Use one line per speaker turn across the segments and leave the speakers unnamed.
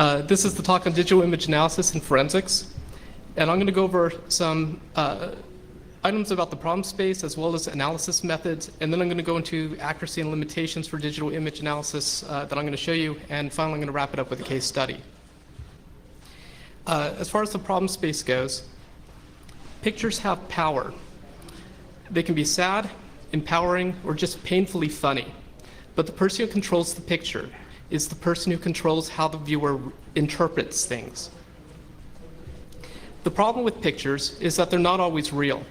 This is the talk on digital image analysis and forensics. And I'm going to go over some items about the problem space as well as analysis methods. And then I'm going to go into accuracy and limitations for digital image analysis that I'm going to show you. And finally, I'm going to wrap it up with a case study. As far as the problem space goes, pictures have power. They can be sad, empowering, or just painfully funny. But the person who controls the picture is the person who controls how the viewer interprets things. The problem with pictures is that they're not always real.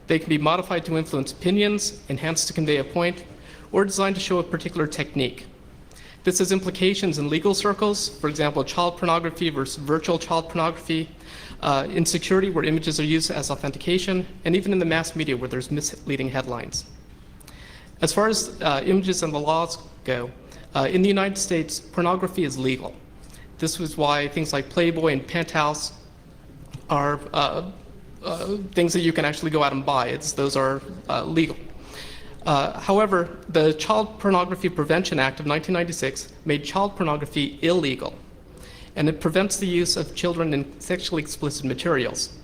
They can be modified to influence opinions, enhanced to convey a point, or designed to show a particular technique. This has implications in legal circles, for example, child pornography versus virtual child pornography, in security where images are used as authentication, and even in the mass media where there's misleading headlines. As far as images and the laws go, in the United States, pornography is legal. This was why things like Playboy and Penthouse are things that you can actually go out and buy. Those are legal. However, the Child Pornography Prevention Act of 1996 made child pornography illegal, and it prevents the use of children in sexually explicit materials.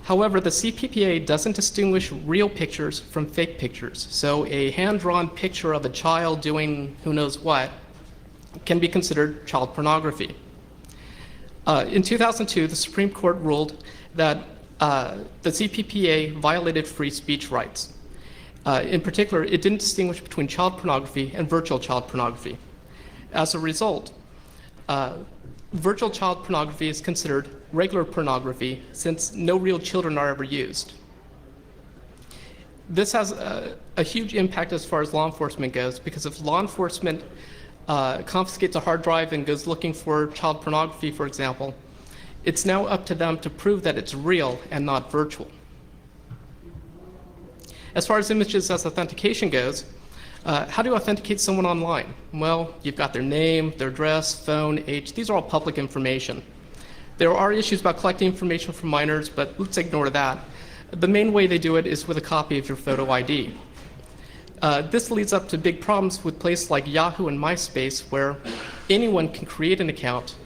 However, the CPPA doesn't distinguish real pictures from fake pictures. So a hand-drawn picture of a child doing who knows what can be considered child pornography. In 2002, the Supreme Court ruled that the CPPA violated free speech rights. In particular, it didn't distinguish between child pornography and virtual child pornography. As a result, virtual child pornography is considered regular pornography since no real children are ever used. This has a huge impact as far as law enforcement goes, because if law enforcement confiscates a hard drive and goes looking for child pornography, for example, it's now up to them to prove that it's real and not virtual. As far as images as authentication goes, how do you authenticate someone online? Well, you've got their name, their address, phone, age. These are all public information. There are issues about collecting information from minors, but let's ignore that. The main way they do it is with a copy of your photo ID. This leads up to big problems with places like Yahoo and MySpace, where anyone can create an account,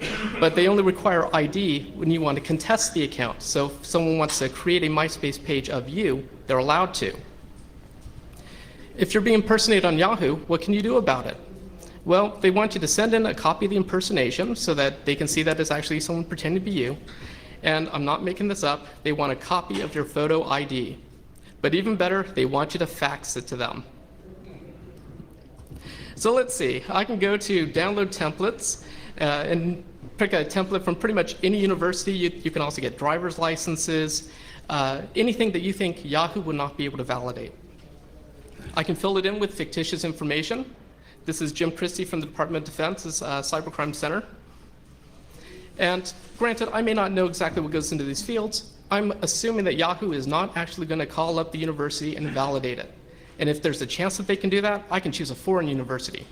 but they only require ID when you want to contest the account. So if someone wants to create a MySpace page of you, they're allowed to. If you're being impersonated on Yahoo, what can you do about it? Well, they want you to send in a copy of the impersonation so that they can see that it's actually someone pretending to be you. And I'm not making this up, they want a copy of your photo ID. But even better, they want you to fax it to them. So let's see, I can go to download templates and pick a template from pretty much any university. You can also get driver's licenses, anything that you think Yahoo would not be able to validate. I can fill it in with fictitious information. This is Jim Christie from the Department of Defense's Cybercrime Center. And granted, I may not know exactly what goes into these fields. I'm assuming that Yahoo is not actually going to call up the university and validate it. And if there's a chance that they can do that, I can choose a foreign university.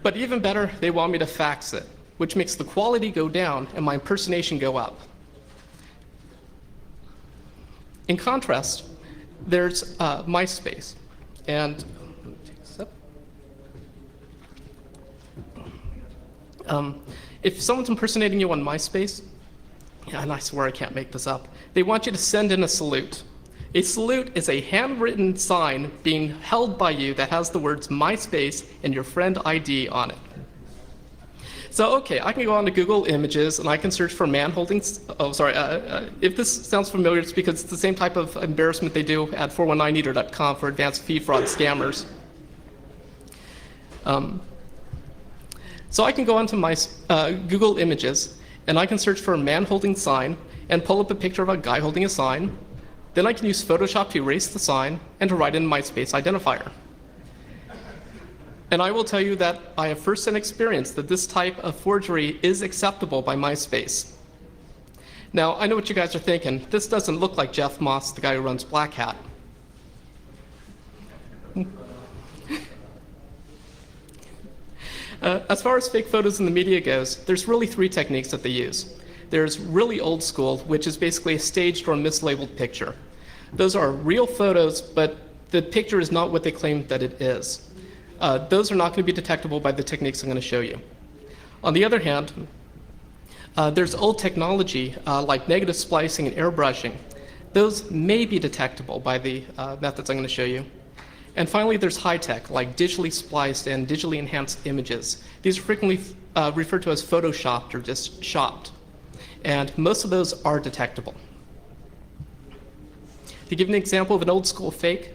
But even better, they want me to fax it, which makes the quality go down and my impersonation go up. In contrast, there's MySpace. And if someone's impersonating you on MySpace, and I swear I can't make this up, they want you to send in a salute. A salute is a handwritten sign being held by you that has the words MySpace and your friend ID on it. So, okay, I can go on to Google Images and I can search for man holding, if this sounds familiar, it's because it's the same type of embarrassment they do at 419eater.com for advanced fee fraud scammers. So I can go onto my Google Images and I can search for a man holding sign and pull up a picture of a guy holding a sign. Then I can use Photoshop to erase the sign and to write in MySpace identifier. And I will tell you that I have first-hand experience that this type of forgery is acceptable by MySpace. Now, I know what you guys are thinking. This doesn't look like Jeff Moss, the guy who runs Black Hat. As far as fake photos in the media goes, there's really three techniques that they use. There's really old school, which is basically a staged or mislabeled picture. Those are real photos, but the picture is not what they claim that it is. Those are not going to be detectable by the techniques I'm going to show you. On the other hand, there's old technology like negative splicing and airbrushing. Those may be detectable by the methods I'm going to show you. And finally, there's high tech, like digitally spliced and digitally enhanced images. These are frequently referred to as photoshopped or just shopped. And most of those are detectable. To give an example of an old school fake,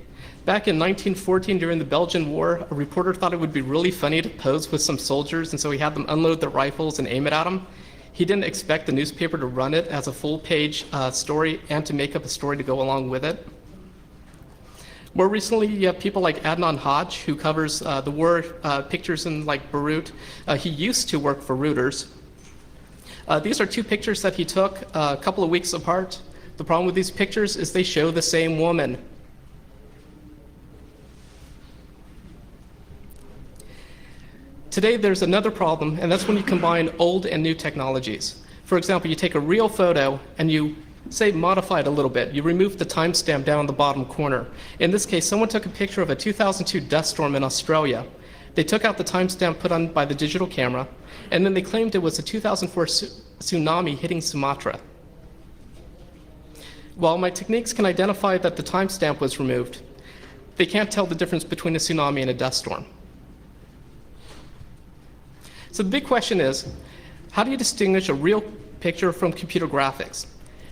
back in 1914 during the Belgian War, a reporter thought it would be really funny to pose with some soldiers, and so he had them unload their rifles and aim it at them. He didn't expect the newspaper to run it as a full-page story and to make up a story to go along with it. More recently, you have people like Adnan Hodge, who covers the war pictures in like Beirut. He used to work for Reuters. These are two pictures that he took a couple of weeks apart. The problem with these pictures is they show the same woman. Today, there's another problem, and that's when you combine old and new technologies. For example, you take a real photo and you, say, modify it a little bit. You remove the timestamp down in the bottom corner. In this case, someone took a picture of a 2002 dust storm in Australia. They took out the timestamp put on by the digital camera, and then they claimed it was a 2004 tsunami hitting Sumatra. While my techniques can identify that the timestamp was removed, they can't tell the difference between a tsunami and a dust storm. So the big question is, how do you distinguish a real picture from computer graphics?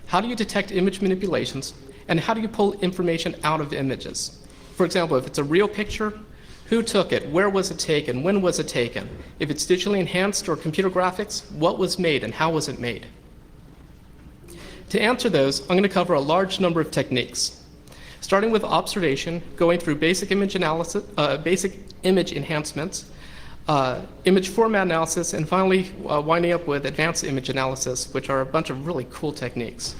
How do you detect image manipulations? And how do you pull information out of images? For example, if it's a real picture, who took it? Where was it taken? When was it taken? If it's digitally enhanced or computer graphics, what was made and how was it made? To answer those, I'm going to cover a large number of techniques, starting with observation, going through basic image analysis, basic image enhancements, image format analysis, and finally winding up with advanced image analysis, which are a bunch of really cool techniques.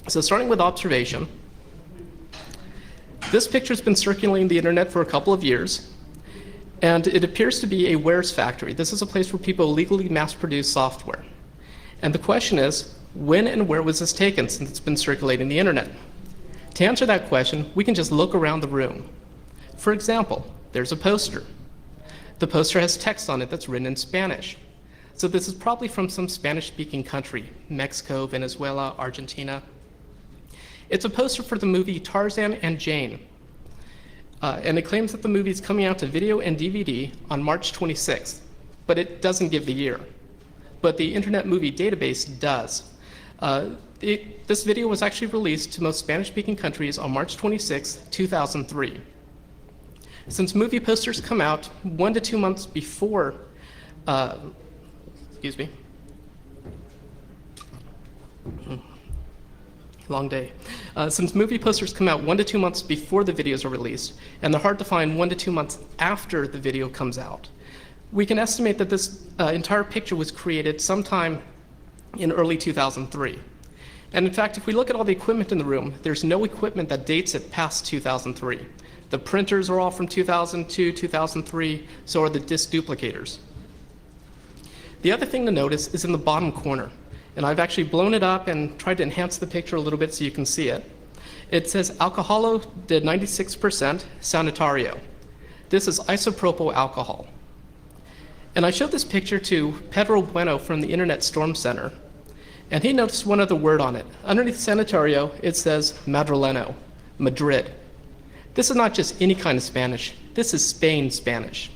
So starting with observation, this picture's been circulating the internet for a couple of years, and it appears to be a wares factory. This is a place where people illegally mass-produce software. And the question is, when and where was this taken since it's been circulating the internet? To answer that question, we can just look around the room. For example, there's a poster. The poster has text on it that's written in Spanish. So this is probably from some Spanish-speaking country, Mexico, Venezuela, Argentina. It's a poster for the movie Tarzan and Jane. And it claims that the movie is coming out to video and DVD on March 26th, but it doesn't give the year. But the Internet Movie Database does. This video was actually released to most Spanish-speaking countries on March 26, 2003. Since movie posters come out 1 to 2 months before, long day. Since movie posters come out 1 to 2 months before the videos are released, and they're hard to find 1 to 2 months after the video comes out, we can estimate that this entire picture was created sometime in early 2003. And in fact, if we look at all the equipment in the room, there's no equipment that dates it past 2003. The printers are all from 2002, 2003, so are the disk duplicators. The other thing to notice is in the bottom corner, and I've actually blown it up and tried to enhance the picture a little bit so you can see it. It says alcoholo de 96% sanitario. This is isopropyl alcohol. And I showed this picture to Pedro Bueno from the Internet Storm Center, and he noticed one other word on it. Underneath sanitario, it says Madrileno, Madrid. This is not just any kind of Spanish. This is Spain Spanish.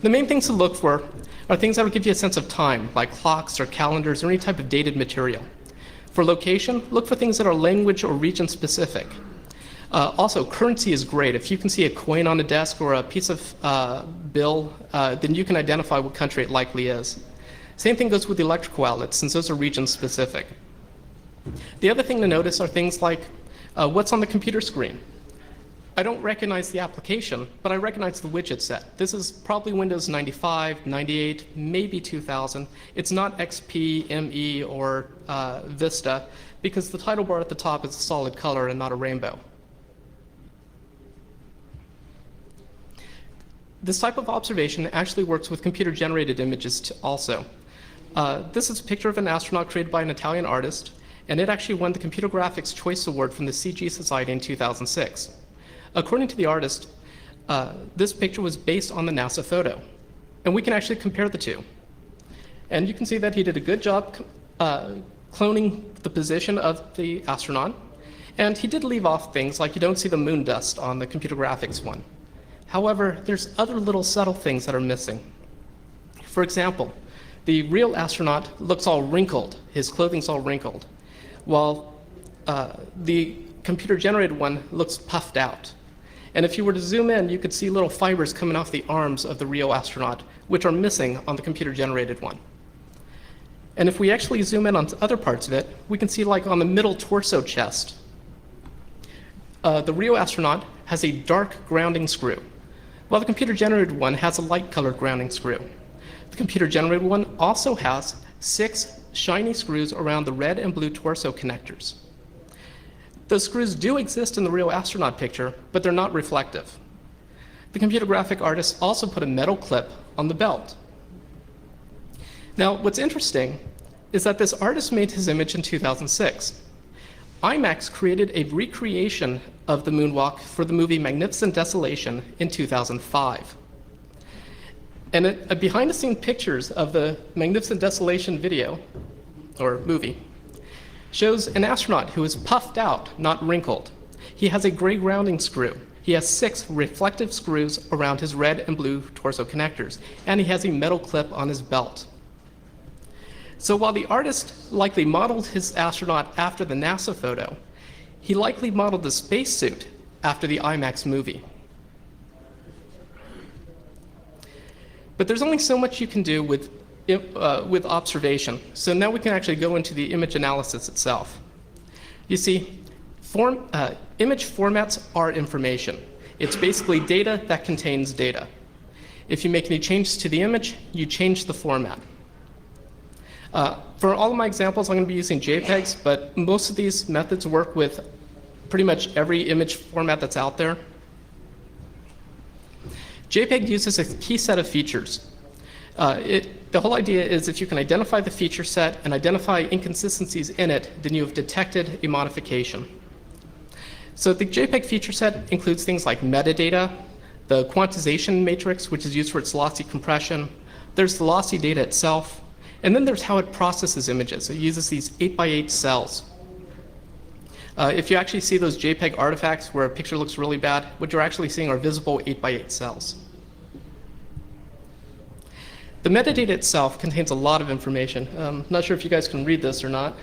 The main things to look for are things that will give you a sense of time, like clocks or calendars or any type of dated material. For location, look for things that are language or region specific. Also, currency is great. If you can see a coin on a desk or a piece of bill, then you can identify what country it likely is. Same thing goes with electrical outlets, since those are region specific. The other thing to notice are things like what's on the computer screen. I don't recognize the application, but I recognize the widget set. This is probably Windows 95, 98, maybe 2000. It's not XP, ME, or Vista, because the title bar at the top is a solid color and not a rainbow. This type of observation actually works with computer-generated images also. This is a picture of an astronaut created by an Italian artist, and it actually won the Computer Graphics Choice Award from the CG Society in 2006. According to the artist, This picture was based on the NASA photo. And we can actually compare the two. And you can see that he did a good job cloning the position of the astronaut. And he did leave off things like you don't see the moon dust on the computer graphics one. However, there's other little subtle things that are missing. For example, the real astronaut looks all wrinkled. His clothing's all wrinkled, while the computer-generated one looks puffed out. And if you were to zoom in, you could see little fibers coming off the arms of the real astronaut, which are missing on the computer-generated one. And if we actually zoom in on other parts of it, we can see like on the middle torso chest, the real astronaut has a dark grounding screw, while the computer-generated one has a light-colored grounding screw. The computer-generated one also has 6 shiny screws around the red and blue torso connectors. Those screws do exist in the real astronaut picture, but they're not reflective. The computer graphic artist also put a metal clip on the belt. Now, what's interesting is that this artist made his image in 2006. IMAX created a recreation of the moonwalk for the movie Magnificent Desolation in 2005. And behind-the-scenes pictures of the Magnificent Desolation video, or movie, shows an astronaut who is puffed out, not wrinkled. He has a gray grounding screw. He has 6 reflective screws around his red and blue torso connectors, and he has a metal clip on his belt. So while the artist likely modeled his astronaut after the NASA photo, he likely modeled the spacesuit after the IMAX movie. But there's only so much you can do with observation. So now we can actually go into the image analysis itself. You see, image formats are information. It's basically data that contains data. If you make any changes to the image, you change the format. For all of my examples, I'm going to be using JPEGs, but most of these methods work with pretty much every image format that's out there. JPEG uses a key set of features. The whole idea is if you can identify the feature set and identify inconsistencies in it, then you have detected a modification. So the JPEG feature set includes things like metadata, the quantization matrix, which is used for its lossy compression. There's the lossy data itself. And then there's how it processes images. It uses these 8x8 cells. If you actually see those JPEG artifacts where a picture looks really bad, what you're actually seeing are visible 8x8 cells. The metadata itself contains a lot of information. Not sure if you guys can read this or not.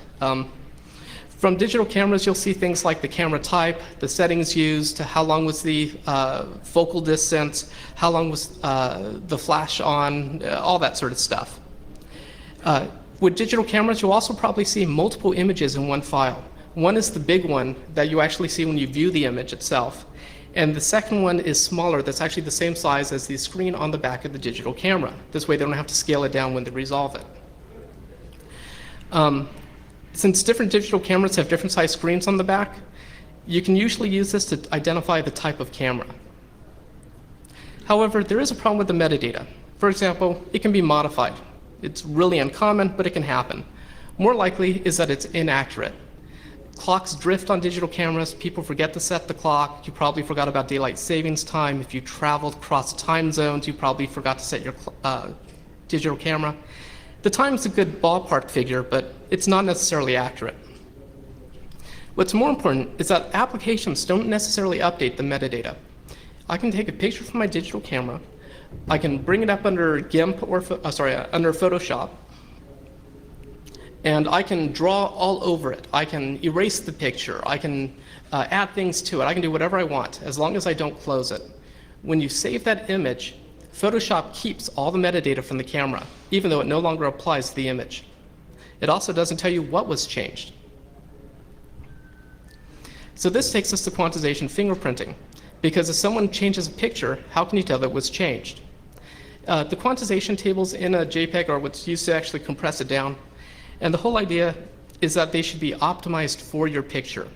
From digital cameras, you'll see things like the camera type, the settings used, how long was the focal distance, how long was the flash on, all that sort of stuff. With digital cameras, you'll also probably see multiple images in one file. One is the big one that you actually see when you view the image itself. And the second one is smaller, that's actually the same size as the screen on the back of the digital camera. This way they don't have to scale it down when they resolve it. Since different digital cameras have different size screens on the back, you can usually use this to identify the type of camera. However, there is a problem with the metadata. For example, it can be modified. It's really uncommon, but it can happen. More likely is that it's inaccurate. Clocks drift on digital cameras. People forget to set the clock. You probably forgot about daylight savings time. If you traveled across time zones, you probably forgot to set your digital camera. The time's a good ballpark figure, but it's not necessarily accurate. What's more important is that applications don't necessarily update the metadata. I can take a picture from my digital camera. I can bring it up under GIMP or under Photoshop, and I can draw all over it. I can erase the picture. I can add things to it. I can do whatever I want as long as I don't close it. When you save that image, Photoshop keeps all the metadata from the camera, even though it no longer applies to the image. It also doesn't tell you what was changed. So this takes us to quantization fingerprinting, because if someone changes a picture, how can you tell that it was changed? The quantization tables in a JPEG are what's used to actually compress it down. And the whole idea is that they should be optimized for your picture.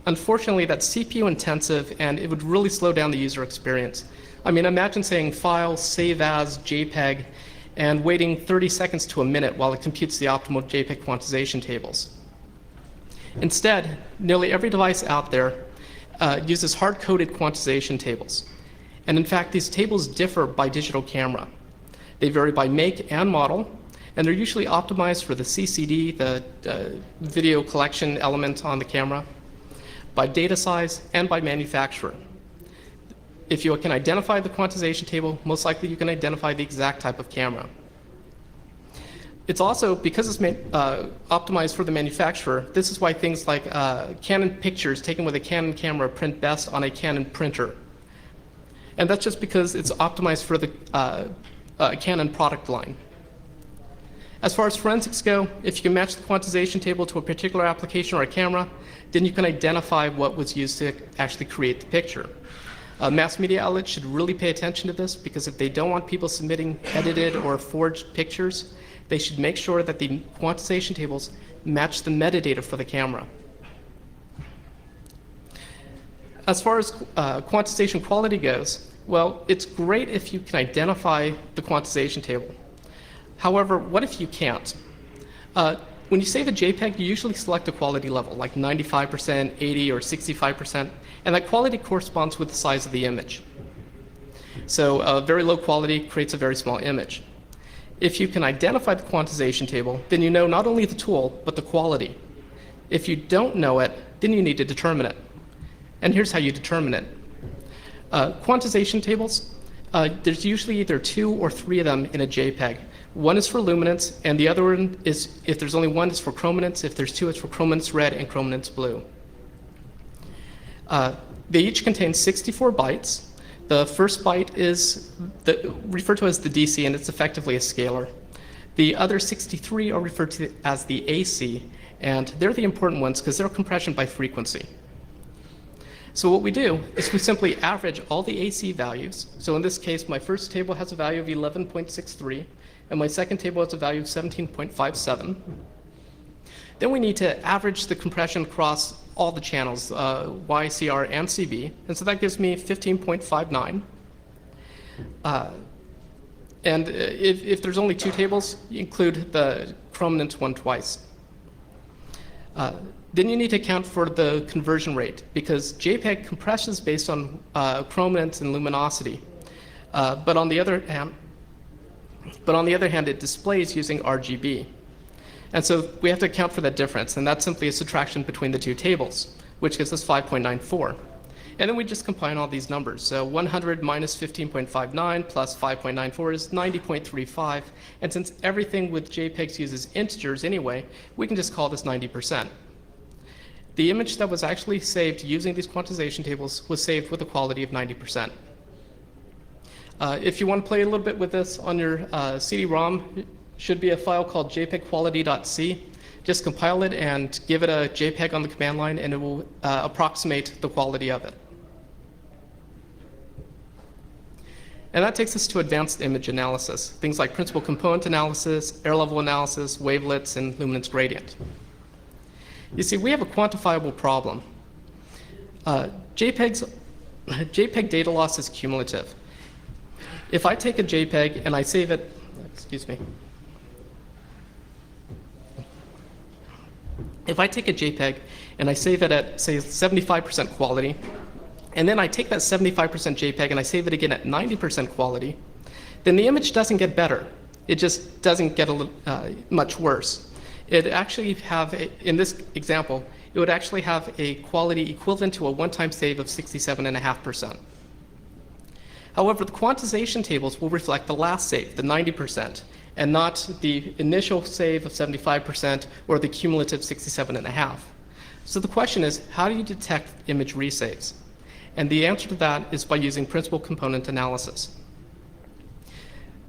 Unfortunately, that's CPU intensive, and it would really slow down the user experience. I mean, imagine saying File, Save As, JPEG, and waiting 30 seconds to a minute while it computes the optimal JPEG quantization tables. Instead, nearly every device out there uses hard-coded quantization tables. And in fact, these tables differ by digital camera. They vary by make and model, and they're usually optimized for the CCD, the video collection element on the camera, by data size, and by manufacturer. If you can identify the quantization table, most likely you can identify the exact type of camera. It's also, because it's optimized for the manufacturer, this is why things like Canon pictures taken with a Canon camera print best on a Canon printer. And that's just because it's optimized for the Canon product line. As far as forensics go, if you can match the quantization table to a particular application or a camera, then you can identify what was used to actually create the picture. Mass media outlets should really pay attention to this, because if they don't want people submitting edited or forged pictures, they should make sure that the quantization tables match the metadata for the camera. As far as quantization quality goes, well, it's great if you can identify the quantization table. However, what if you can't? When you save a JPEG, you usually select a quality level, like 95%, 80, or 65%, and that quality corresponds with the size of the image. So very low quality creates a very small image. If you can identify the quantization table, then you know not only the tool, but the quality. If you don't know it, then you need to determine it. And here's how you determine it. Quantization tables, there's usually either 2 or 3 of them in a JPEG. One is for luminance, and the other one is, if there's only one, it's for chrominance. If there's 2, it's for chrominance red and chrominance blue. They each contain 64 bytes. The first byte is referred to as the DC, and it's effectively a scalar. The other 63 are referred to as the AC, and they're the important ones because they're compression by frequency. So what we do is we simply average all the AC values. So in this case, my first table has a value of 11.63, and my second table has a value of 17.57. Then we need to average the compression across all the channels, Y, CR, and CB, and so that gives me 15.59. And if there's only 2 tables, you include the chrominance one twice. Then you need to account for the conversion rate, because JPEG compresses based on chrominance and luminosity. But on the other hand, it displays using RGB. And so we have to account for that difference, and that's simply a subtraction between the 2 tables, which gives us 5.94. And then we just combine all these numbers. So 100 minus 15.59 plus 5.94 is 90.35. And since everything with JPEGs uses integers anyway, we can just call this 90%. The image that was actually saved using these quantization tables was saved with a quality of 90%. If you want to play a little bit with this on your CD-ROM, should be a file called jpegquality.c. Just compile it and give it a JPEG on the command line, and it will approximate the quality of it. And that takes us to advanced image analysis, things like principal component analysis, air level analysis, wavelets, and luminance gradient. You see, we have a quantifiable problem. JPEG data loss is cumulative. If I take a JPEG and I save it, If I take a JPEG and I save it at, say, 75% quality, and then I take that 75% JPEG and I save it again at 90% quality, then the image doesn't get better. It just doesn't get much worse. It actually have, in this example, it would actually have a quality equivalent to a one-time save of 67.5%. However, the quantization tables will reflect the last save, the 90%, and not the initial save of 75% or the cumulative 67.5%. So the question is, how do you detect image resaves? And the answer to that is by using principal component analysis.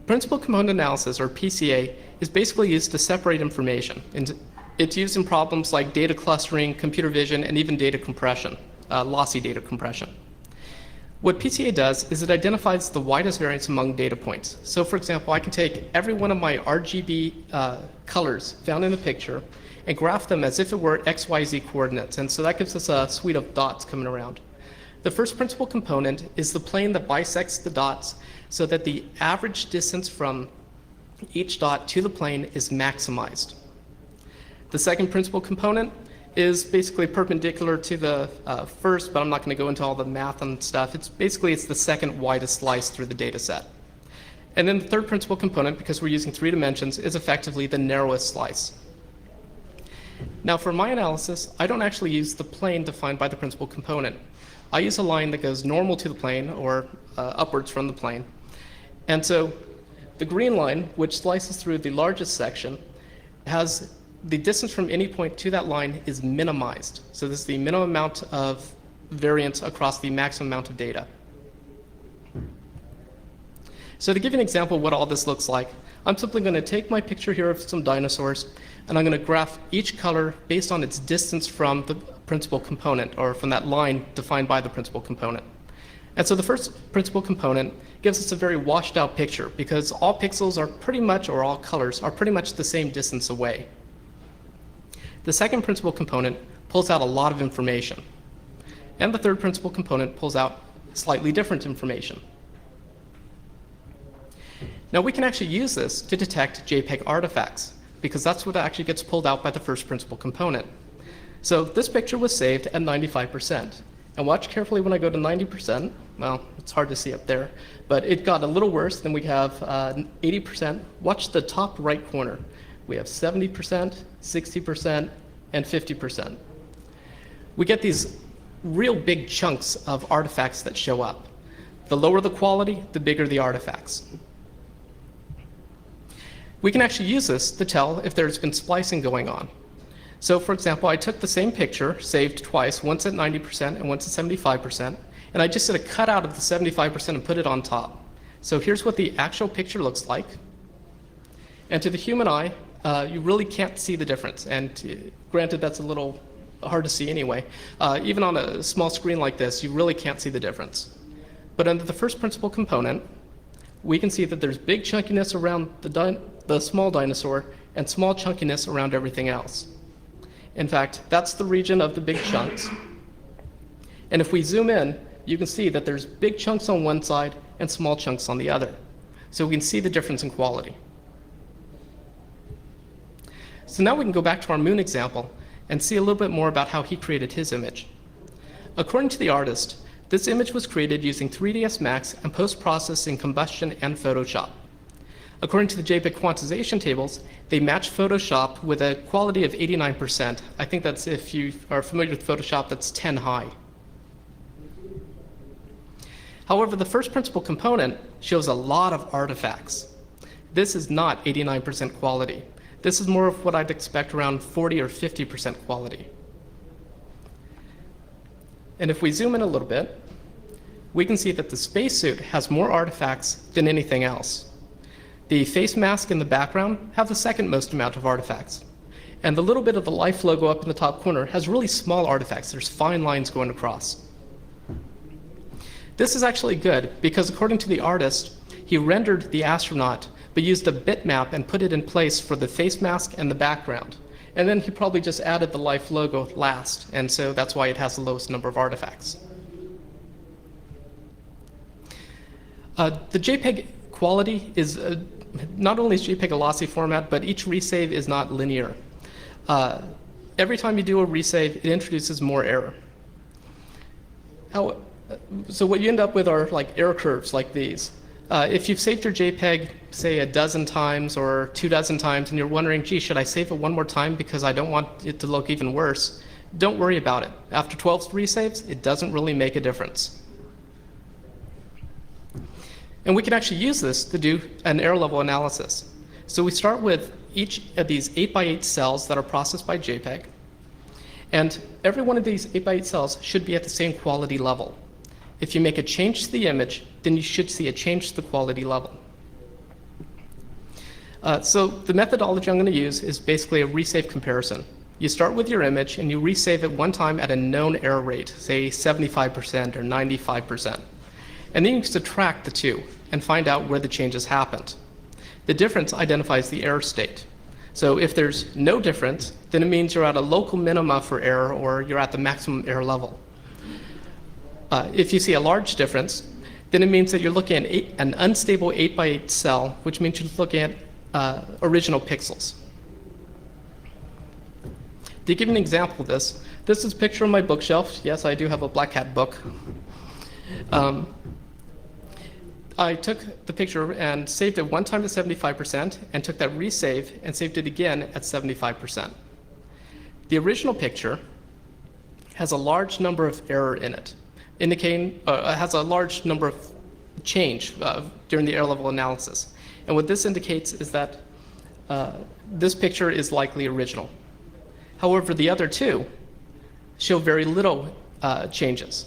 Principal component analysis, or PCA, is basically used to separate information. And it's used in problems like data clustering, computer vision, and even data compression, lossy data compression. What PCA does is it identifies the widest variance among data points. So for example, I can take every one of my RGB colors found in the picture and graph them as if it were XYZ coordinates. And so that gives us a suite of dots coming around. The first principal component is the plane that bisects the dots so that the average distance from each dot to the plane is maximized. The second principal component is basically perpendicular to the first, but I'm not going to go into all the math and stuff. It's the second widest slice through the data set. And then the third principal component, because we're using 3 dimensions, is effectively the narrowest slice. Now for my analysis, I don't actually use the plane defined by the principal component. I use a line that goes normal to the plane or upwards from the plane. And so the green line, which slices through the largest section, has the distance from any point to that line is minimized. So this is the minimum amount of variance across the maximum amount of data. So to give you an example of what all this looks like, I'm simply going to take my picture here of some dinosaurs, and I'm going to graph each color based on its distance from the principal component, or from that line defined by the principal component. And so the first principal component gives us a very washed out picture, because all pixels are pretty much, or all colors, are pretty much the same distance away. The second principal component pulls out a lot of information. And the third principal component pulls out slightly different information. Now we can actually use this to detect JPEG artifacts, because that's what actually gets pulled out by the first principal component. So this picture was saved at 95%. And watch carefully when I go to 90%. Well, it's hard to see up there, but it got a little worse. Then we have 80%. Watch the top right corner. We have 70%, 60%, and 50%. We get these real big chunks of artifacts that show up. The lower the quality, the bigger the artifacts. We can actually use this to tell if there's been splicing going on. So for example, I took the same picture, saved twice, once at 90% and once at 75%, and I just did a cutout of the 75% and put it on top. So here's what the actual picture looks like. And to the human eye, you really can't see the difference. And granted, that's a little hard to see anyway. Even on a small screen like this, you really can't see the difference. But under the first principal component, we can see that there's big chunkiness around the small dinosaur and small chunkiness around everything else. In fact, that's the region of the big chunks. And if we zoom in, you can see that there's big chunks on one side and small chunks on the other. So we can see the difference in quality. So now we can go back to our moon example and see a little bit more about how he created his image. According to the artist, this image was created using 3ds Max and post-processing combustion and Photoshop. According to the JPEG quantization tables, they match Photoshop with a quality of 89%. I think that's, if you are familiar with Photoshop, that's 10 high. However, the first principal component shows a lot of artifacts. This is not 89% quality. This is more of what I'd expect around 40 or 50% quality. And if we zoom in a little bit, we can see that the spacesuit has more artifacts than anything else. The face mask and the background have the second most amount of artifacts. And the little bit of the life logo up in the top corner has really small artifacts. There's fine lines going across. This is actually good because according to the artist, he rendered the astronaut but used a bitmap and put it in place for the face mask and the background. And then he probably just added the life logo last, and so that's why it has the lowest number of artifacts. The JPEG quality is not only is JPEG a lossy format, but each resave is not linear. Every time you do a resave, it introduces more error. So what you end up with are like error curves like these. If you've saved your JPEG, say 12 times or 24 times, and you're wondering, gee, should I save it one more time because I don't want it to look even worse? Don't worry about it. After 12 resaves, it doesn't really make a difference. And we can actually use this to do an error level analysis. So we start with each of these 8x8 cells that are processed by JPEG. And every one of these 8x8 cells should be at the same quality level. If you make a change to the image, then you should see a change to the quality level. So the methodology I'm going to use is basically a resave comparison. You start with your image and you resave it one time at a known error rate, say 75% or 95%. And then you subtract the two and find out where the changes happened. The difference identifies the error state. So if there's no difference, then it means you're at a local minima for error or you're at the maximum error level. If you see a large difference, then it means that you're looking at an unstable 8x8 cell, which means you're looking at original pixels. To give you an example of this, this is a picture of my bookshelf. Yes, I do have a Black Hat book. I took the picture and saved it one time at 75% and took that resave and saved it again at 75%. The original picture has a large number of error in it, indicating has a large number of change during the error level analysis. And what this indicates is that this picture is likely original. However, the other two show very little changes,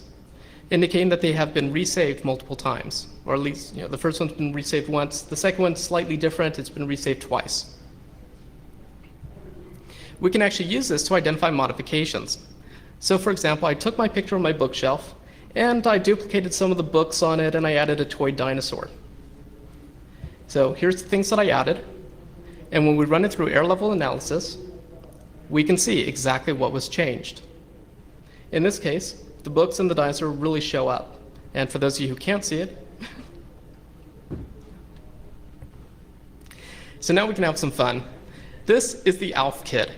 indicating that they have been resaved multiple times, or at least the first one's been resaved once. The second one's slightly different. It's been resaved twice. We can actually use this to identify modifications. So for example, I took my picture of my bookshelf and I duplicated some of the books on it and I added a toy dinosaur. So here's the things that I added. And when we run it through error level analysis, we can see exactly what was changed. In this case, the books and the dinosaur really show up. And for those of you who can't see it, so now we can have some fun. This is the ALF kid.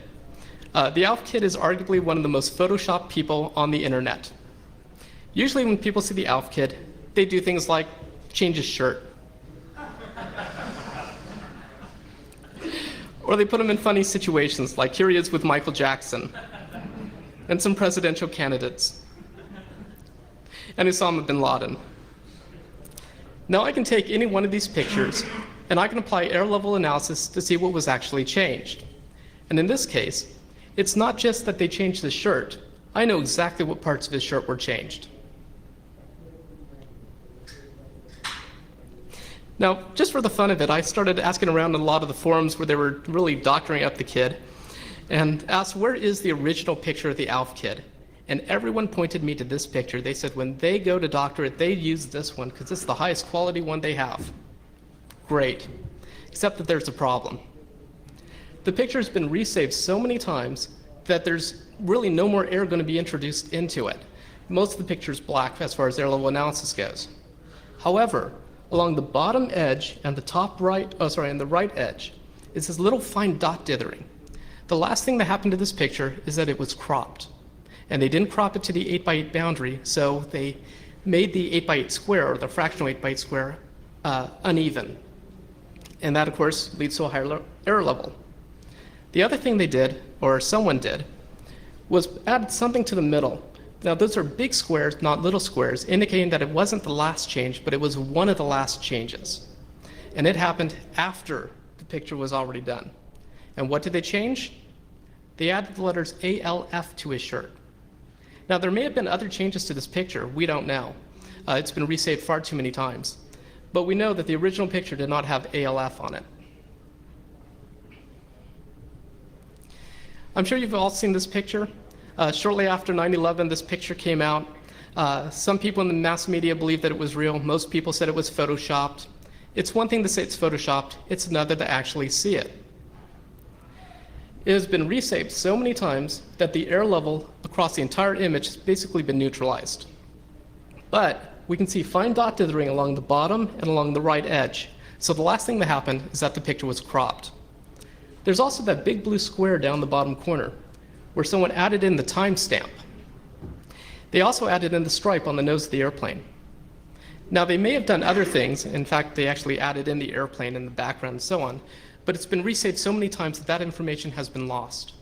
The ALF kid is arguably one of the most photoshopped people on the internet. Usually when people see the ALF kid, they do things like change his shirt. Or they put him in funny situations, like here he is with Michael Jackson and some presidential candidates and Osama bin Laden. Now I can take any one of these pictures and I can apply error level analysis to see what was actually changed. And in this case, it's not just that they changed the shirt. I know exactly what parts of his shirt were changed. Now, just for the fun of it, I started asking around in a lot of the forums where they were really doctoring up the kid and asked, where is the original picture of the ALF kid? And everyone pointed me to this picture. They said when they go to doctor it, they use this one because it's the highest quality one they have. Great, except that there's a problem. The picture's been resaved so many times that there's really no more error going to be introduced into it. Most of the picture's black as far as error level analysis goes. However, along the bottom edge and the top right, and the right edge, is this little fine dot dithering. The last thing that happened to this picture is that it was cropped. And they didn't crop it to the 8x8 boundary, so they made the 8x8 square, or the fractional 8x8 square, uneven. And that, of course, leads to a higher error level. The other thing they did, or someone did, was add something to the middle. Now, those are big squares, not little squares, indicating that it wasn't the last change, but it was one of the last changes. And it happened after the picture was already done. And what did they change? They added the letters ALF to his shirt. Now, there may have been other changes to this picture. We don't know. It's been resaved far too many times. But we know that the original picture did not have ALF on it. I'm sure you've all seen this picture. Shortly after 9/11, this picture came out. Some people in the mass media believe that it was real. Most people said it was photoshopped. It's one thing to say it's photoshopped. It's another to actually see it. It has been resaved so many times that the error level across the entire image has basically been neutralized. But we can see fine dot dithering along the bottom and along the right edge. So the last thing that happened is that the picture was cropped. There's also that big blue square down the bottom corner where someone added in the timestamp. They also added in the stripe on the nose of the airplane. Now, they may have done other things. In fact, they actually added in the airplane in the background and so on. But it's been resaved so many times that that information has been lost.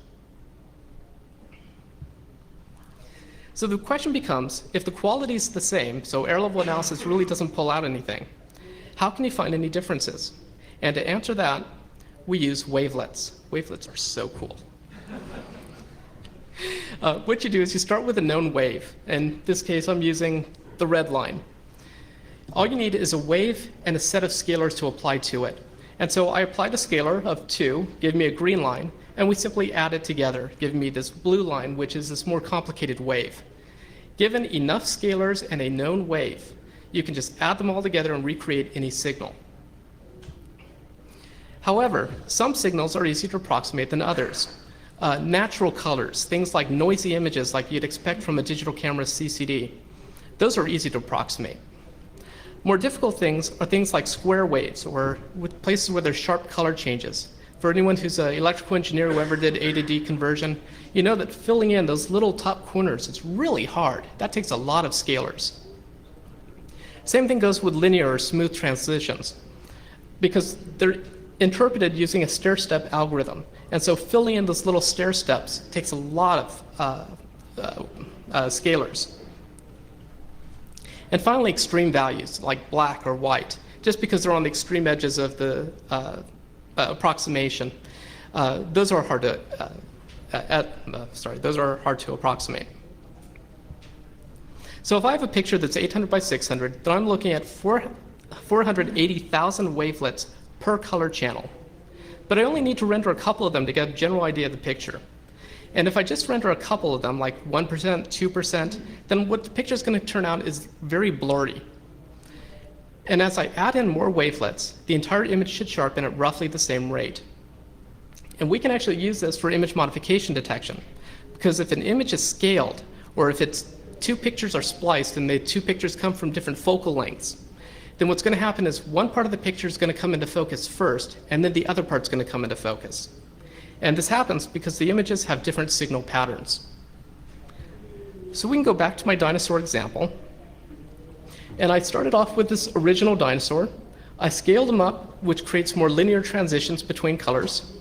So the question becomes, if the quality is the same, so error level analysis really doesn't pull out anything, how can you find any differences? And to answer that, we use wavelets. Wavelets are so cool. What you do is you start with a known wave. In this case, I'm using the red line. All you need is a wave and a set of scalars to apply to it. And so I applied a scalar of 2, giving me a green line, and we simply add it together, giving me this blue line, which is this more complicated wave. Given enough scalars and a known wave, you can just add them all together and recreate any signal. However, some signals are easier to approximate than others. Natural colors, things like noisy images like you'd expect from a digital camera's CCD, those are easy to approximate. More difficult things are things like square waves or with places where there's sharp color changes. For anyone who's an electrical engineer who ever did A to D conversion, you know that filling in those little top corners is really hard. That takes a lot of scalars. Same thing goes with linear or smooth transitions, because they're interpreted using a stair-step algorithm. And so filling in those little stair steps takes a lot of scalars. And finally, extreme values like black or white, just because they're on the extreme edges of the approximation. Those are hard to those are hard to approximate. So if I have a picture that's 800 by 600, then I'm looking at 480,000 wavelets per color channel. But I only need to render a couple of them to get a general idea of the picture. And if I just render a couple of them, like 1%, 2%, then what the picture is going to turn out is very blurry. And as I add in more wavelets, the entire image should sharpen at roughly the same rate. And we can actually use this for image modification detection, because if an image is scaled, or if it's two pictures are spliced and the two pictures come from different focal lengths, then what's going to happen is one part of the picture is going to come into focus first, and then the other part's going to come into focus. And this happens because the images have different signal patterns. So we can go back to my dinosaur example. And I started off with this original dinosaur. I scaled him up, which creates more linear transitions between colors.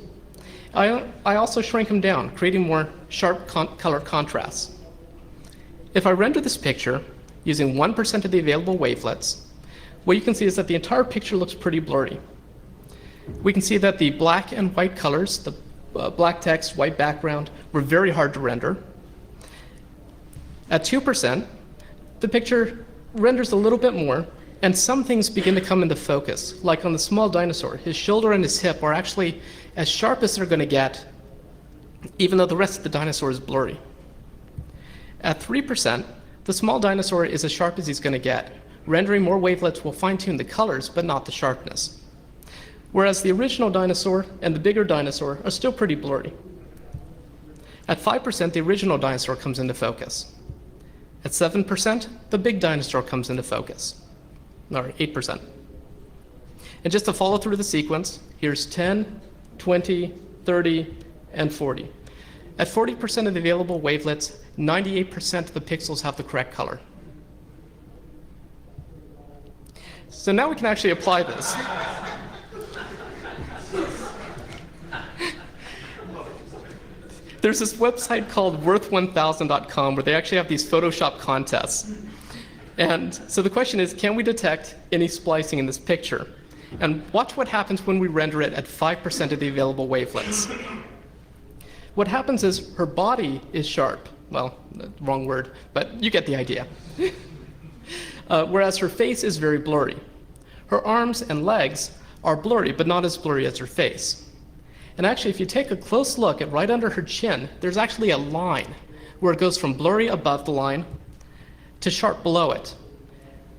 I also shrank him down, creating more sharp color contrasts. If I render this picture using 1% of the available wavelets, what you can see is that the entire picture looks pretty blurry. We can see that the black and white colors, the black text, white background, were very hard to render. At 2%, the picture renders a little bit more, and some things begin to come into focus. Like on the small dinosaur, his shoulder and his hip are actually as sharp as they're going to get, even though the rest of the dinosaur is blurry. At 3%, the small dinosaur is as sharp as he's going to get. Rendering more wavelets will fine-tune the colors, but not the sharpness. Whereas the original dinosaur and the bigger dinosaur are still pretty blurry. At 5%, the original dinosaur comes into focus. At 7%, the big dinosaur comes into focus, or 8%. And just to follow through the sequence, here's 10, 20, 30, and 40. At 40% of the available wavelets, 98% of the pixels have the correct color. So now we can actually apply this. There's this website called worth1000.com where they actually have these Photoshop contests. And so the question is, can we detect any splicing in this picture? And watch what happens when we render it at 5% of the available wavelets. What happens is her body is sharp. Well, wrong word, but you get the idea. Whereas her face is very blurry. Her arms and legs are blurry, but not as blurry as her face. And actually, if you take a close look at right under her chin, there's actually a line where it goes from blurry above the line to sharp below it.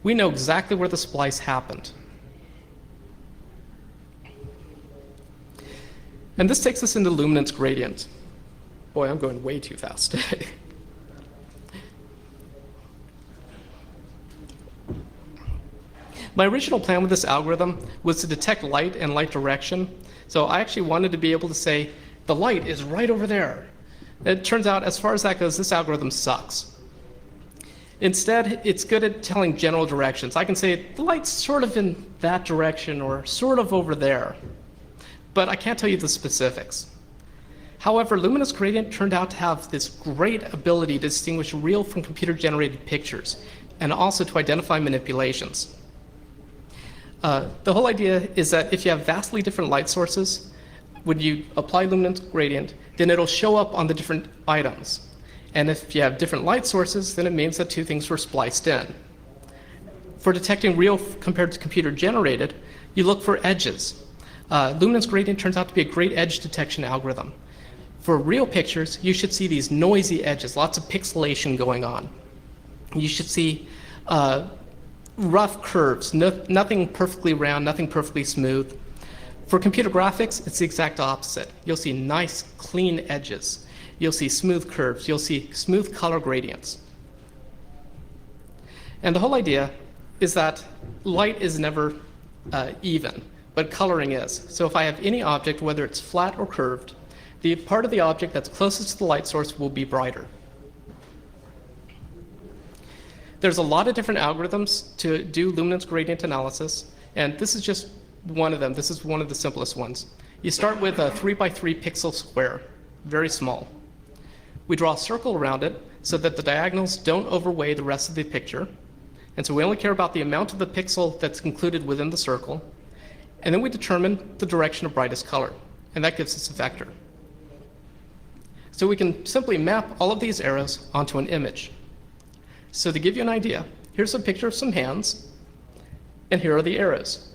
We know exactly where the splice happened. And this takes us into luminance gradient. Boy, I'm going way too fast. My original plan with this algorithm was to detect light and light direction. So I actually wanted to be able to say, the light is right over there. It turns out, as far as that goes, this algorithm sucks. Instead, it's good at telling general directions. I can say, the light's sort of in that direction or sort of over there. But I can't tell you the specifics. However, luminous gradient turned out to have this great ability to distinguish real from computer-generated pictures, and also to identify manipulations. The whole idea is that if you have vastly different light sources, when you apply luminance gradient, then it'll show up on the different items. And if you have different light sources, then it means that two things were spliced in. For detecting real compared to computer-generated, you look for edges. Luminance gradient turns out to be a great edge detection algorithm. For real pictures, you should see these noisy edges, lots of pixelation going on. You should see rough curves, nothing perfectly round, nothing perfectly smooth. For computer graphics, it's the exact opposite. You'll see nice, clean edges. You'll see smooth curves. You'll see smooth color gradients. And the whole idea is that light is never even. but coloring is. So if I have any object, whether it's flat or curved, the part of the object that's closest to the light source will be brighter. There's a lot of different algorithms to do luminance gradient analysis, and this is just one of them. This is one of the simplest ones. You start with a 3x3 pixel square, very small. We draw a circle around it so that the diagonals don't overweigh the rest of the picture. And so we only care about the amount of the pixel that's included within the circle. And then we determine the direction of brightest color, and that gives us a vector. So we can simply map all of these arrows onto an image. So to give you an idea, here's a picture of some hands, and here are the arrows.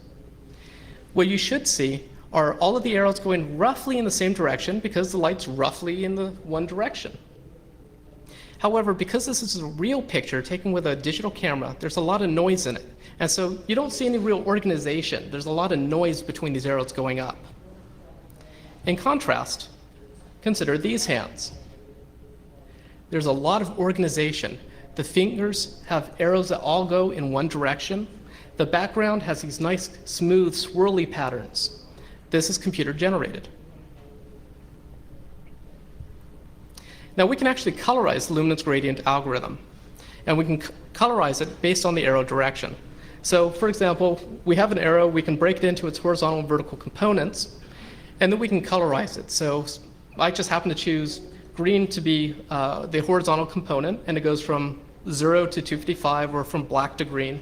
What you should see are all of the arrows going roughly in the same direction because the light's roughly in the one direction. However, because this is a real picture taken with a digital camera, there's a lot of noise in it. And so you don't see any real organization. There's a lot of noise between these arrows going up. In contrast, consider these hands. There's a lot of organization. The fingers have arrows that all go in one direction. The background has these nice, smooth, swirly patterns. This is computer generated. Now we can actually colorize the luminance gradient algorithm, and we can colorize it based on the arrow direction. So for example, we have an arrow, we can break it into its horizontal and vertical components, and then we can colorize it. So I just happen to choose green to be the horizontal component, and it goes from 0 to 255, or from black to green.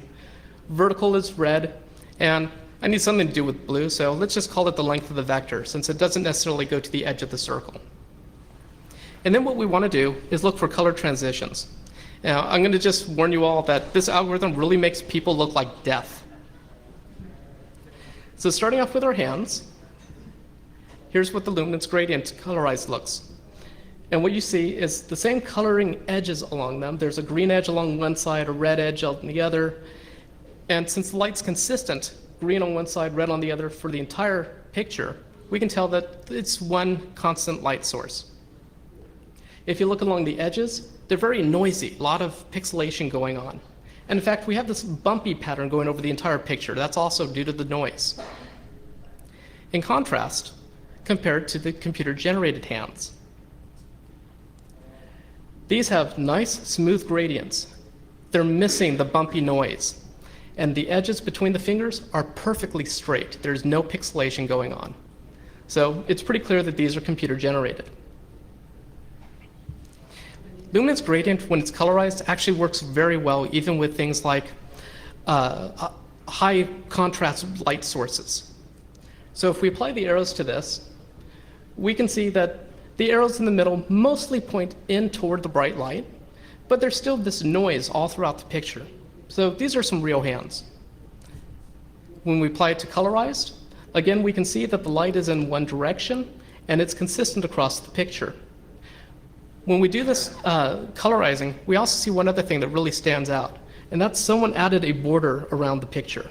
Vertical is red, and I need something to do with blue, so let's just call it the length of the vector, since it doesn't necessarily go to the edge of the circle. And then what we want to do is look for color transitions. Now, I'm going to just warn you all that this algorithm really makes people look like death. So starting off with our hands, here's what the luminance gradient colorized looks. And what you see is the same coloring edges along them. There's a green edge along one side, a red edge on the other. And since the light's consistent, green on one side, red on the other for the entire picture, we can tell that it's one constant light source. If you look along the edges, they're very noisy, a lot of pixelation going on. And in fact, we have this bumpy pattern going over the entire picture. That's also due to the noise. In contrast, compared to the computer-generated hands, these have nice, smooth gradients. They're missing the bumpy noise. And the edges between the fingers are perfectly straight. There's no pixelation going on. So it's pretty clear that these are computer-generated. Luminance gradient, when it's colorized, actually works very well even with things like high contrast light sources. So if we apply the arrows to this, we can see that the arrows in the middle mostly point in toward the bright light, but there's still this noise all throughout the picture. So these are some real hands. When we apply it to colorized, again, we can see that the light is in one direction and it's consistent across the picture. When we do this colorizing, we also see one other thing that really stands out, and that's someone added a border around the picture.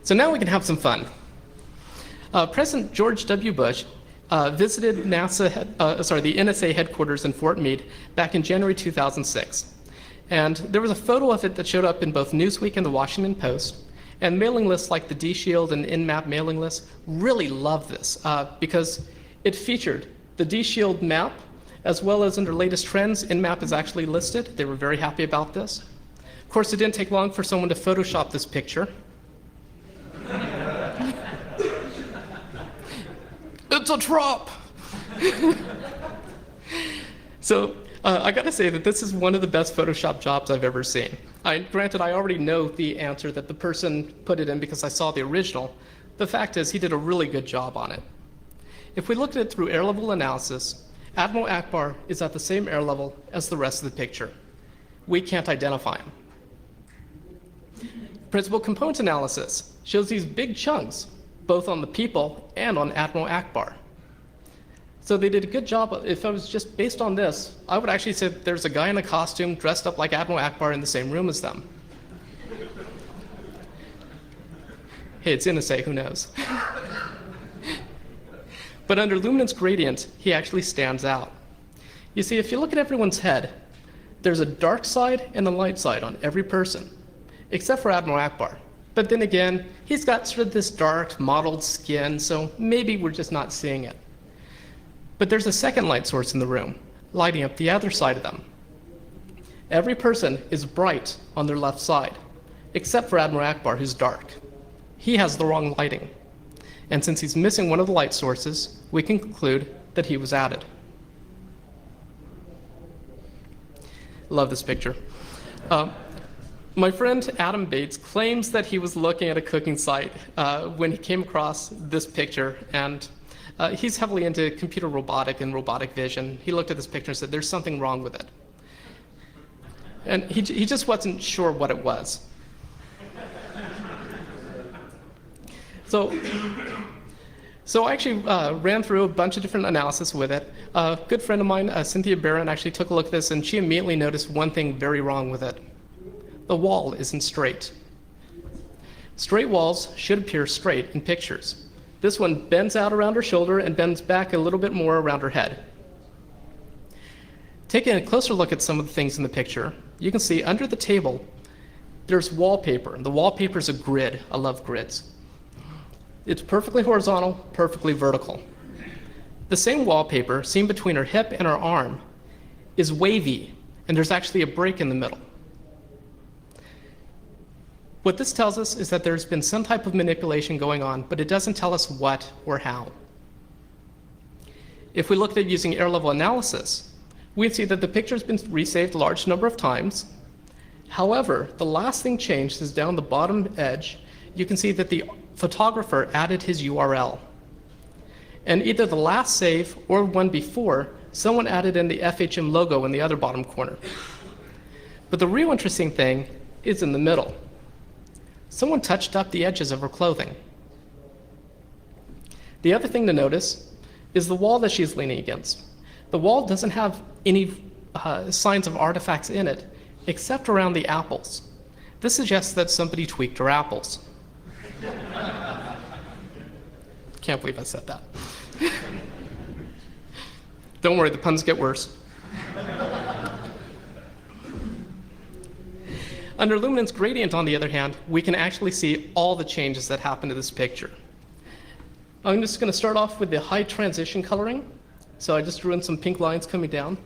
So now we can have some fun. President George W. Bush visited the NSA headquarters in Fort Meade back in January 2006. And there was a photo of it that showed up in both Newsweek and the Washington Post. And mailing lists like the D-Shield and InMap mailing lists really loved this because it featured the D-Shield map, as well as under latest trends, InMap is actually listed. They were very happy about this. Of course, it didn't take long for someone to Photoshop this picture. It's a drop! So I gotta say that this is one of the best Photoshop jobs I've ever seen. Granted, I already know the answer that the person put it in because I saw the original. The fact is, he did a really good job on it. If we looked at it through air level analysis, Admiral Akbar is at the same air level as the rest of the picture. We can't identify him. Principal component analysis shows these big chunks, both on the people and on Admiral Akbar. So they did a good job. If I was just based on this, I would actually say that there's a guy in a costume dressed up like Admiral Akbar in the same room as them. Hey, it's NSA, who knows? But under luminance gradient, he actually stands out. You see, if you look at everyone's head, there's a dark side and a light side on every person. except for Admiral Akbar. But then again, he's got sort of this dark, mottled skin, so maybe we're just not seeing it. But there's a second light source in the room, lighting up the other side of them. Every person is bright on their left side, except for Admiral Akbar, who's dark. He has the wrong lighting. And since he's missing one of the light sources, we can conclude that he was added. Love this picture. My friend Adam Bates claims that he was looking at a cooking site when he came across this picture, and he's heavily into computer robotic and robotic vision. He looked at this picture and said, there's something wrong with it. And he just wasn't sure what it was. So I actually ran through a bunch of different analysis with it. A good friend of mine, Cynthia Barron, actually took a look at this, and she immediately noticed one thing very wrong with it. The wall isn't straight. Straight walls should appear straight in pictures. This one bends out around her shoulder and bends back a little bit more around her head. Taking a closer look at some of the things in the picture, you can see under the table, there's wallpaper. The wallpaper is a grid. I love grids. It's perfectly horizontal, perfectly vertical. The same wallpaper seen between her hip and her arm is wavy, and there's actually a break in the middle. What this tells us is that there's been some type of manipulation going on, but it doesn't tell us what or how. If we looked at using air level analysis, we'd see that the picture's been resaved a large number of times. However, the last thing changed is down the bottom edge. You can see that the photographer added his URL. And either the last save or one before, someone added in the FHM logo in the other bottom corner. But the real interesting thing is in the middle. Someone touched up the edges of her clothing. The other thing to notice is the wall that she's leaning against. The wall doesn't have any signs of artifacts in it, except around the apples. This suggests that somebody tweaked her apples. Can't believe I said that. Don't worry, the puns get worse. Under luminance gradient, on the other hand, we can actually see all the changes that happen to this picture. I'm just going to start off with the high transition coloring. So I just drew in some pink lines coming down.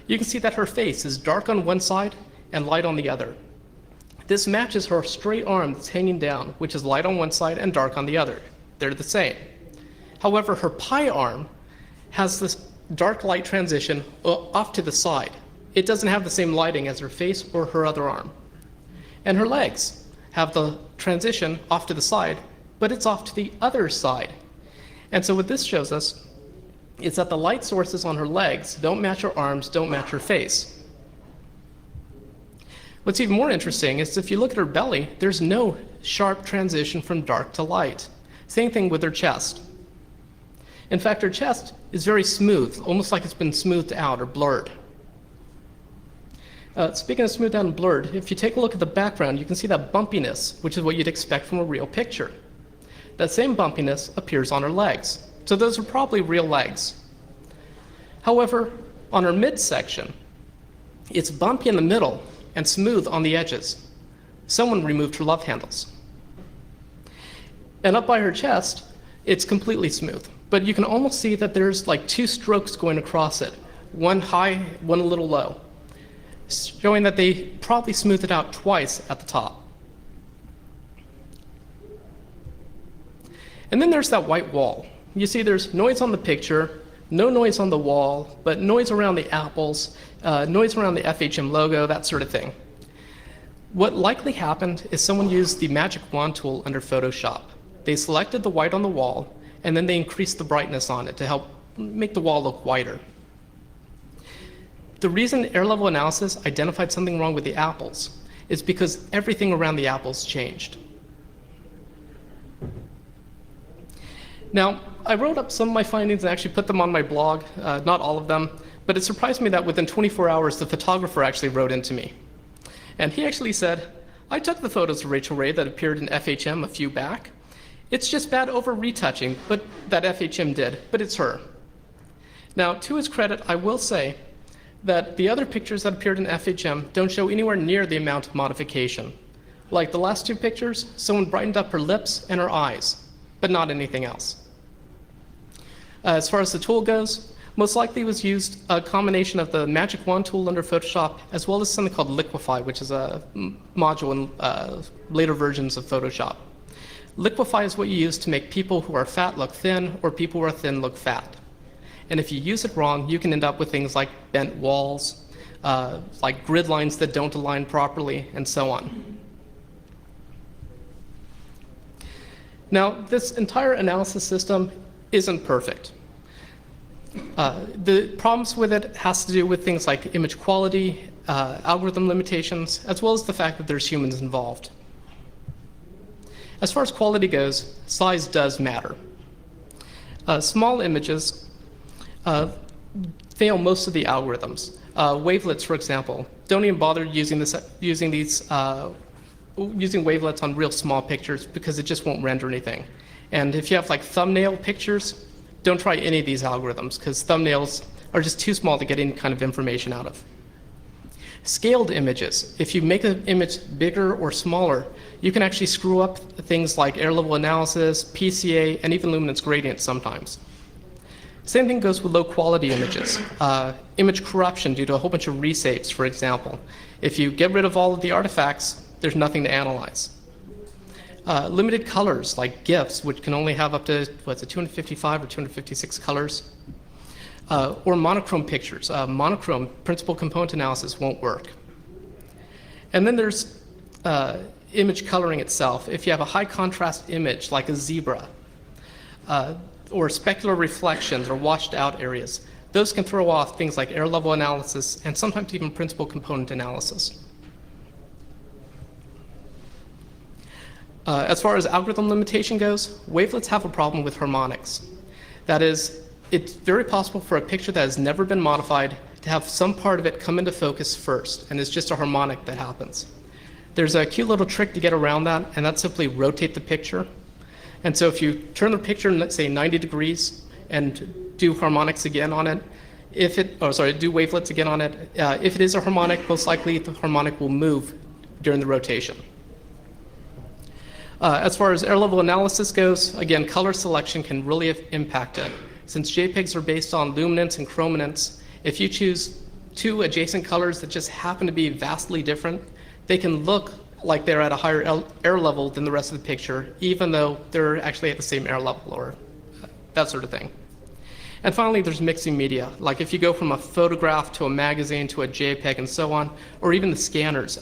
You can see that her face is dark on one side and light on the other. This matches her straight arm that's hanging down, which is light on one side and dark on the other. They're the same. However, her pie arm has this dark light transition off to the side. It doesn't have the same lighting as her face or her other arm. And her legs have the transition off to the side, but it's off to the other side. And so what this shows us is that the light sources on her legs don't match her arms, don't match her face. What's even more interesting is if you look at her belly, there's no sharp transition from dark to light. Same thing with her chest. In fact, her chest is very smooth, almost like it's been smoothed out or blurred. Speaking of smoothed out and blurred, if you take a look at the background, you can see that bumpiness, which is what you'd expect from a real picture. That same bumpiness appears on her legs. So those are probably real legs. However, on her midsection, it's bumpy in the middle and smooth on the edges. Someone removed her love handles. And up by her chest, it's completely smooth. But you can almost see that there's like two strokes going across it, one high, one a little low, showing that they probably smoothed it out twice at the top. And then there's that white wall. You see there's noise on the picture, no noise on the wall, but noise around the apples, noise around the FHM logo, that sort of thing. What likely happened is someone used the magic wand tool under Photoshop. They selected the white on the wall, and then they increased the brightness on it to help make the wall look whiter. The reason air level analysis identified something wrong with the apples is because everything around the apples changed. Now, I wrote up some of my findings and actually put them on my blog, not all of them, but it surprised me that within 24 hours, the photographer actually wrote into me. And he actually said, I took the photos of Rachel Ray that appeared in FHM a few back. It's just bad over retouching, but that FHM did, but it's her. Now, to his credit, I will say that the other pictures that appeared in FHM don't show anywhere near the amount of modification. Like the last two pictures, someone brightened up her lips and her eyes, but not anything else. As far as the tool goes, most likely was used a combination of the Magic Wand tool under Photoshop, as well as something called Liquify, which is a module in later versions of Photoshop. Liquify is what you use to make people who are fat look thin, or people who are thin look fat. And if you use it wrong, you can end up with things like bent walls, like grid lines that don't align properly, and so on. Now, this entire analysis system isn't perfect. The problems with it has to do with things like image quality, algorithm limitations, as well as the fact that there's humans involved. As far as quality goes, size does matter. Small images fail most of the algorithms. Wavelets, for example, don't even bother using wavelets on real small pictures because it just won't render anything. And if you have like thumbnail pictures, don't try any of these algorithms because thumbnails are just too small to get any kind of information out of. Scaled images, if you make an image bigger or smaller, you can actually screw up things like air level analysis, PCA, and even luminance gradients sometimes. Same thing goes with low quality images. Image corruption due to a whole bunch of resaves, for example. If you get rid of all of the artifacts, there's nothing to analyze. Limited colors like GIFs, which can only have up to, 255 or 256 colors. Or monochrome pictures. Monochrome principal component analysis won't work. And then there's image coloring itself. If you have a high contrast image like a zebra, or specular reflections or washed out areas, those can throw off things like air level analysis and sometimes even principal component analysis. As far as algorithm limitation goes, wavelets have a problem with harmonics. That is, it's very possible for a picture that has never been modified to have some part of it come into focus first, and it's just a harmonic that happens. There's a cute little trick to get around that, and that's simply rotate the picture. And so if you turn the picture, let's say 90 degrees, and do harmonics again on it, do wavelets again on it, if it is a harmonic, most likely the harmonic will move during the rotation. As far as air level analysis goes, again, color selection can really impact it. Since JPEGs are based on luminance and chrominance, if you choose two adjacent colors that just happen to be vastly different, they can look like they're at a higher air level than the rest of the picture, even though they're actually at the same air level or that sort of thing. And finally, there's mixing media. Like if you go from a photograph to a magazine to a JPEG and so on, or even the scanners.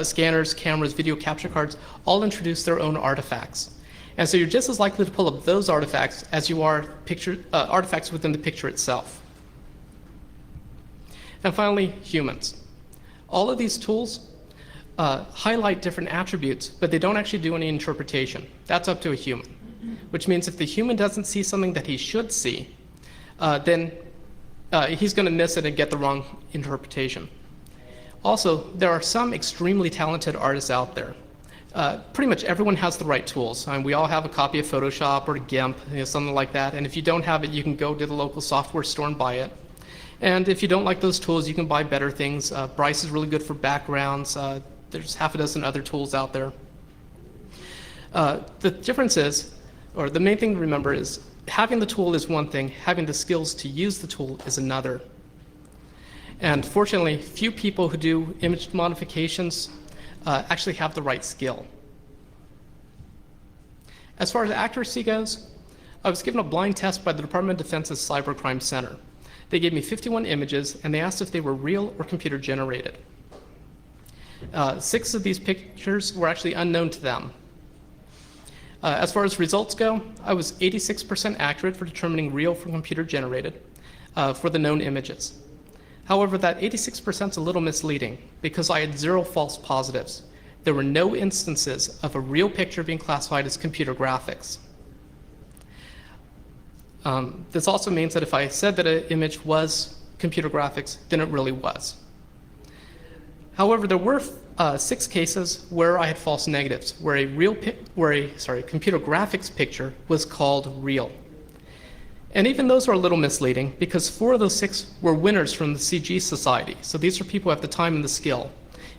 Scanners, cameras, video capture cards, all introduce their own artifacts. And so you're just as likely to pull up those artifacts as you are artifacts within the picture itself. And finally, humans. All of these tools highlight different attributes, but they don't actually do any interpretation. That's up to a human, which means if the human doesn't see something that he should see, then he's going to miss it and get the wrong interpretation. Also, there are some extremely talented artists out there. Pretty much everyone has the right tools. I mean, we all have a copy of Photoshop or GIMP, something like that. And if you don't have it, you can go to the local software store and buy it. And if you don't like those tools, you can buy better things. Bryce is really good for backgrounds. There's half a dozen other tools out there. The difference is, or the main thing to remember is, having the tool is one thing, having the skills to use the tool is another. And fortunately, few people who do image modifications actually have the right skill. As far as accuracy goes, I was given a blind test by the Department of Defense's Cybercrime Center. They gave me 51 images, and they asked if they were real or computer generated. 6 of these pictures were actually unknown to them. As far as results go, I was 86% accurate for determining real from computer generated for the known images. However, that 86% is a little misleading because I had 0 false positives. There were no instances of a real picture being classified as computer graphics. This also means that if I said that an image was computer graphics, then it really was. However, there were 6 cases where I had false negatives, where a computer graphics picture was called real. And even those are a little misleading because 4 of those 6 were winners from the CG Society. So these are people who have the time and the skill.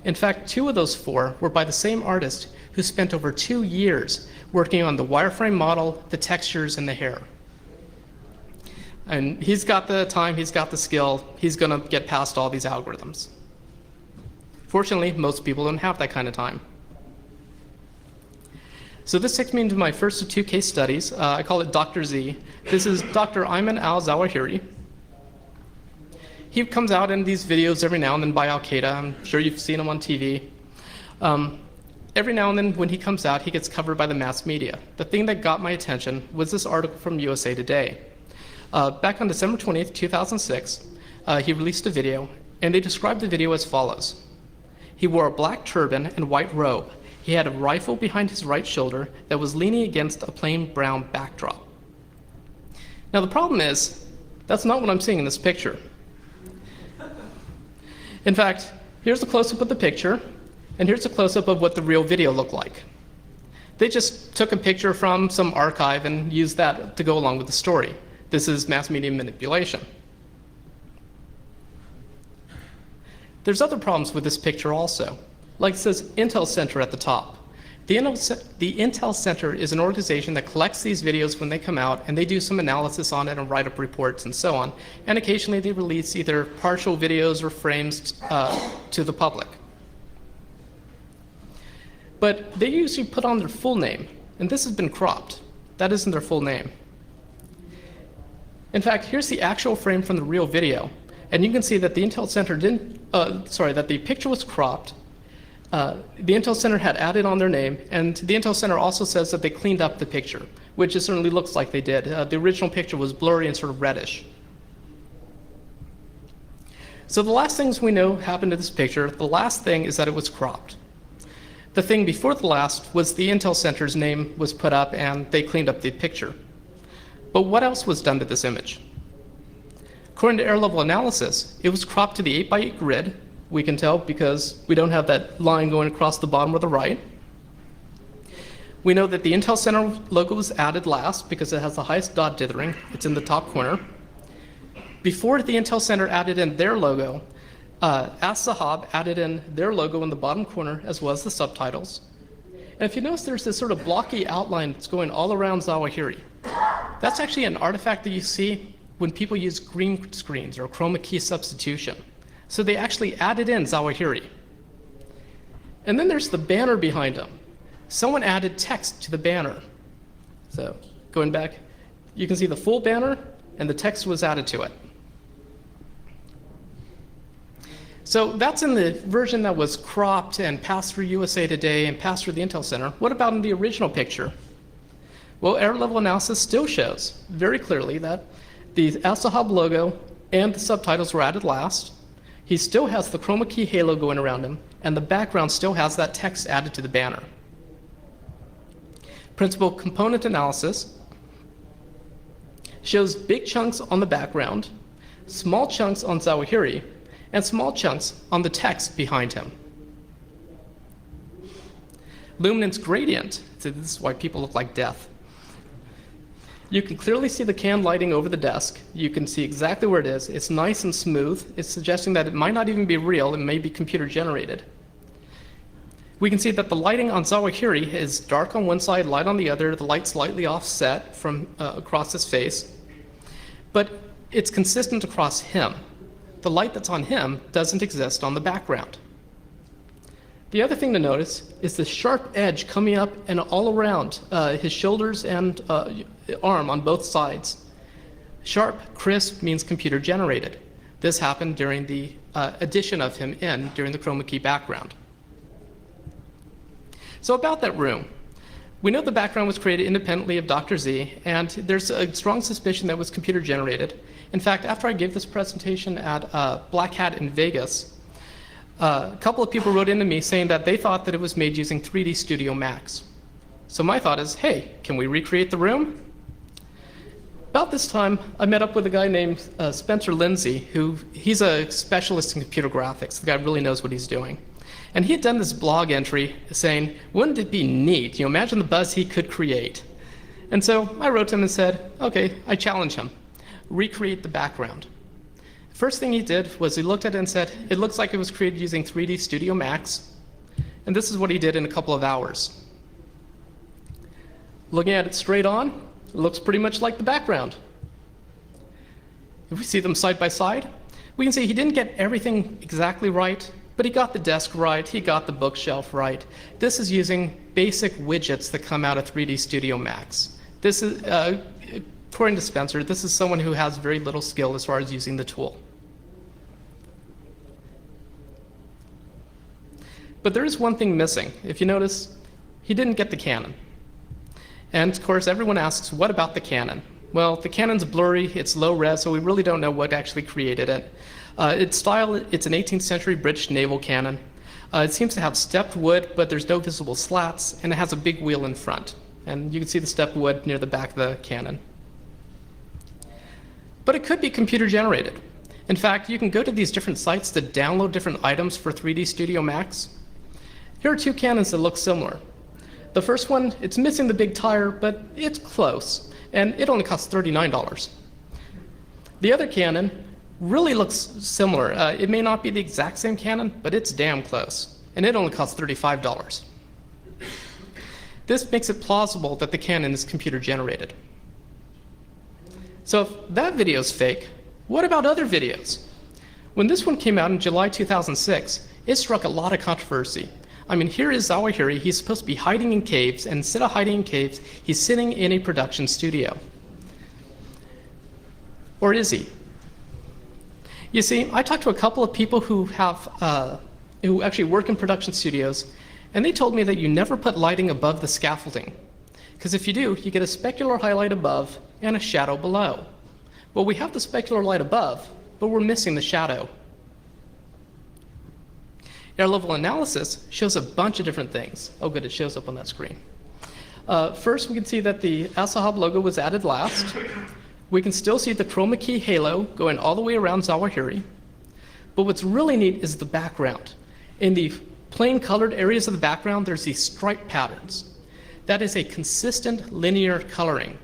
In fact, 2 of those 4 were by the same artist who spent over 2 years working on the wireframe model, the textures, and the hair. And he's got the time, he's got the skill, he's gonna get past all these algorithms. Fortunately, most people don't have that kind of time. So this takes me into my first of 2 case studies. I call it Dr. Z. This is Dr. Ayman al-Zawahiri. He comes out in these videos every now and then by Al-Qaeda. I'm sure you've seen him on TV. Every now and then when he comes out, he gets covered by the mass media. The thing that got my attention was this article from USA Today. Back on December 20th, 2006, he released a video, and they described the video as follows. He wore a black turban and white robe. He had a rifle behind his right shoulder that was leaning against a plain brown backdrop. Now the problem is, that's not what I'm seeing in this picture. In fact, here's a close-up of the picture, and here's a close-up of what the real video looked like. They just took a picture from some archive and used that to go along with the story. This is mass media manipulation. There's other problems with this picture also. Like it says Intel Center at the top. The Intel Center is an organization that collects these videos when they come out, and they do some analysis on it and write up reports and so on. And occasionally they release either partial videos or frames to the public. But they usually put on their full name, and this has been cropped. That isn't their full name. In fact, here's the actual frame from the real video, and you can see that the Intel Center that the picture was cropped. The Intel Center had added on their name, and the Intel Center also says that they cleaned up the picture, which it certainly looks like they did. The original picture was blurry and sort of reddish. So the last things we know happened to this picture, the last thing is that it was cropped. The thing before the last was the Intel Center's name was put up and they cleaned up the picture. But what else was done to this image? According to error level analysis, it was cropped to the 8x8 grid. We can tell because we don't have that line going across the bottom or the right. We know that the Intel Center logo was added last because it has the highest dot dithering. It's in the top corner. Before the Intel Center added in their logo, As-Sahab added in their logo in the bottom corner as well as the subtitles. And if you notice, there's this sort of blocky outline that's going all around Zawahiri. That's actually an artifact that you see when people use green screens or chroma key substitution. So they actually added in Zawahiri. And then there's the banner behind him. Someone added text to the banner. So going back, you can see the full banner and the text was added to it. So that's in the version that was cropped and passed through USA Today and passed through the Intel Center. What about in the original picture? Well, error level analysis still shows very clearly that the As-Sahab logo and the subtitles were added last. He still has the chroma key halo going around him, and the background still has that text added to the banner. Principal component analysis shows big chunks on the background, small chunks on Zawahiri, and small chunks on the text behind him. Luminance gradient, so this is why people look like death. You can clearly see the can lighting over the desk. You can see exactly where it is. It's nice and smooth. It's suggesting that it might not even be real. It may be computer generated. We can see that the lighting on Zawahiri is dark on one side, light on the other. The light slightly offset from across his face. But it's consistent across him. The light that's on him doesn't exist on the background. The other thing to notice is the sharp edge coming up and all around his shoulders and arm on both sides. Sharp, crisp means computer generated. This happened during the addition of him in during the chroma key background. So about that room. We know the background was created independently of Dr. Z, and there's a strong suspicion that it was computer generated. In fact, after I gave this presentation at Black Hat in Vegas, a couple of people wrote into me saying that they thought that it was made using 3D Studio Max. So my thought is, hey, can we recreate the room? About this time, I met up with a guy named Spencer Lindsay, he's a specialist in computer graphics. The guy really knows what he's doing. And he had done this blog entry saying, wouldn't it be neat? Imagine the buzz he could create. And so I wrote to him and said, okay, I challenge him. Recreate the background. First thing he did was he looked at it and said, it looks like it was created using 3D Studio Max. And this is what he did in a couple of hours. Looking at it straight on, it looks pretty much like the background. If we see them side by side, we can see he didn't get everything exactly right, but he got the desk right, he got the bookshelf right. This is using basic widgets that come out of 3D Studio Max. This is, according to Spencer, this is someone who has very little skill as far as using the tool. But there is one thing missing. If you notice, he didn't get the Canon. And of course, everyone asks, what about the Canon? Well, the Canon's blurry, it's low res, so we really don't know what actually created it. Its style, it's an 18th century British naval cannon. It seems to have stepped wood, but there's no visible slats, and it has a big wheel in front. And you can see the stepped wood near the back of the cannon. But it could be computer generated. In fact, you can go to these different sites to download different items for 3D Studio Max. Here are two cannons that look similar. The first one, it's missing the big tire, but it's close, and it only costs $39. The other cannon really looks similar. It may not be the exact same cannon, but it's damn close, and it only costs $35. This makes it plausible that the cannon is computer generated. So if that video is fake, what about other videos? When this one came out in July 2006, it struck a lot of controversy. I mean, here is Zawahiri. He's supposed to be hiding in caves, and instead of hiding in caves, he's sitting in a production studio. Or is he? You see, I talked to a couple of people who actually work in production studios, and they told me that you never put lighting above the scaffolding. Because if you do, you get a specular highlight above and a shadow below. Well, we have the specular light above, but we're missing the shadow. Air level analysis shows a bunch of different things. Oh good, it shows up on that screen. First, we can see that the Asahab logo was added last. We can still see the chroma key halo going all the way around Zawahiri. But what's really neat is the background. In the plain colored areas of the background, there's these stripe patterns. That is a consistent linear coloring.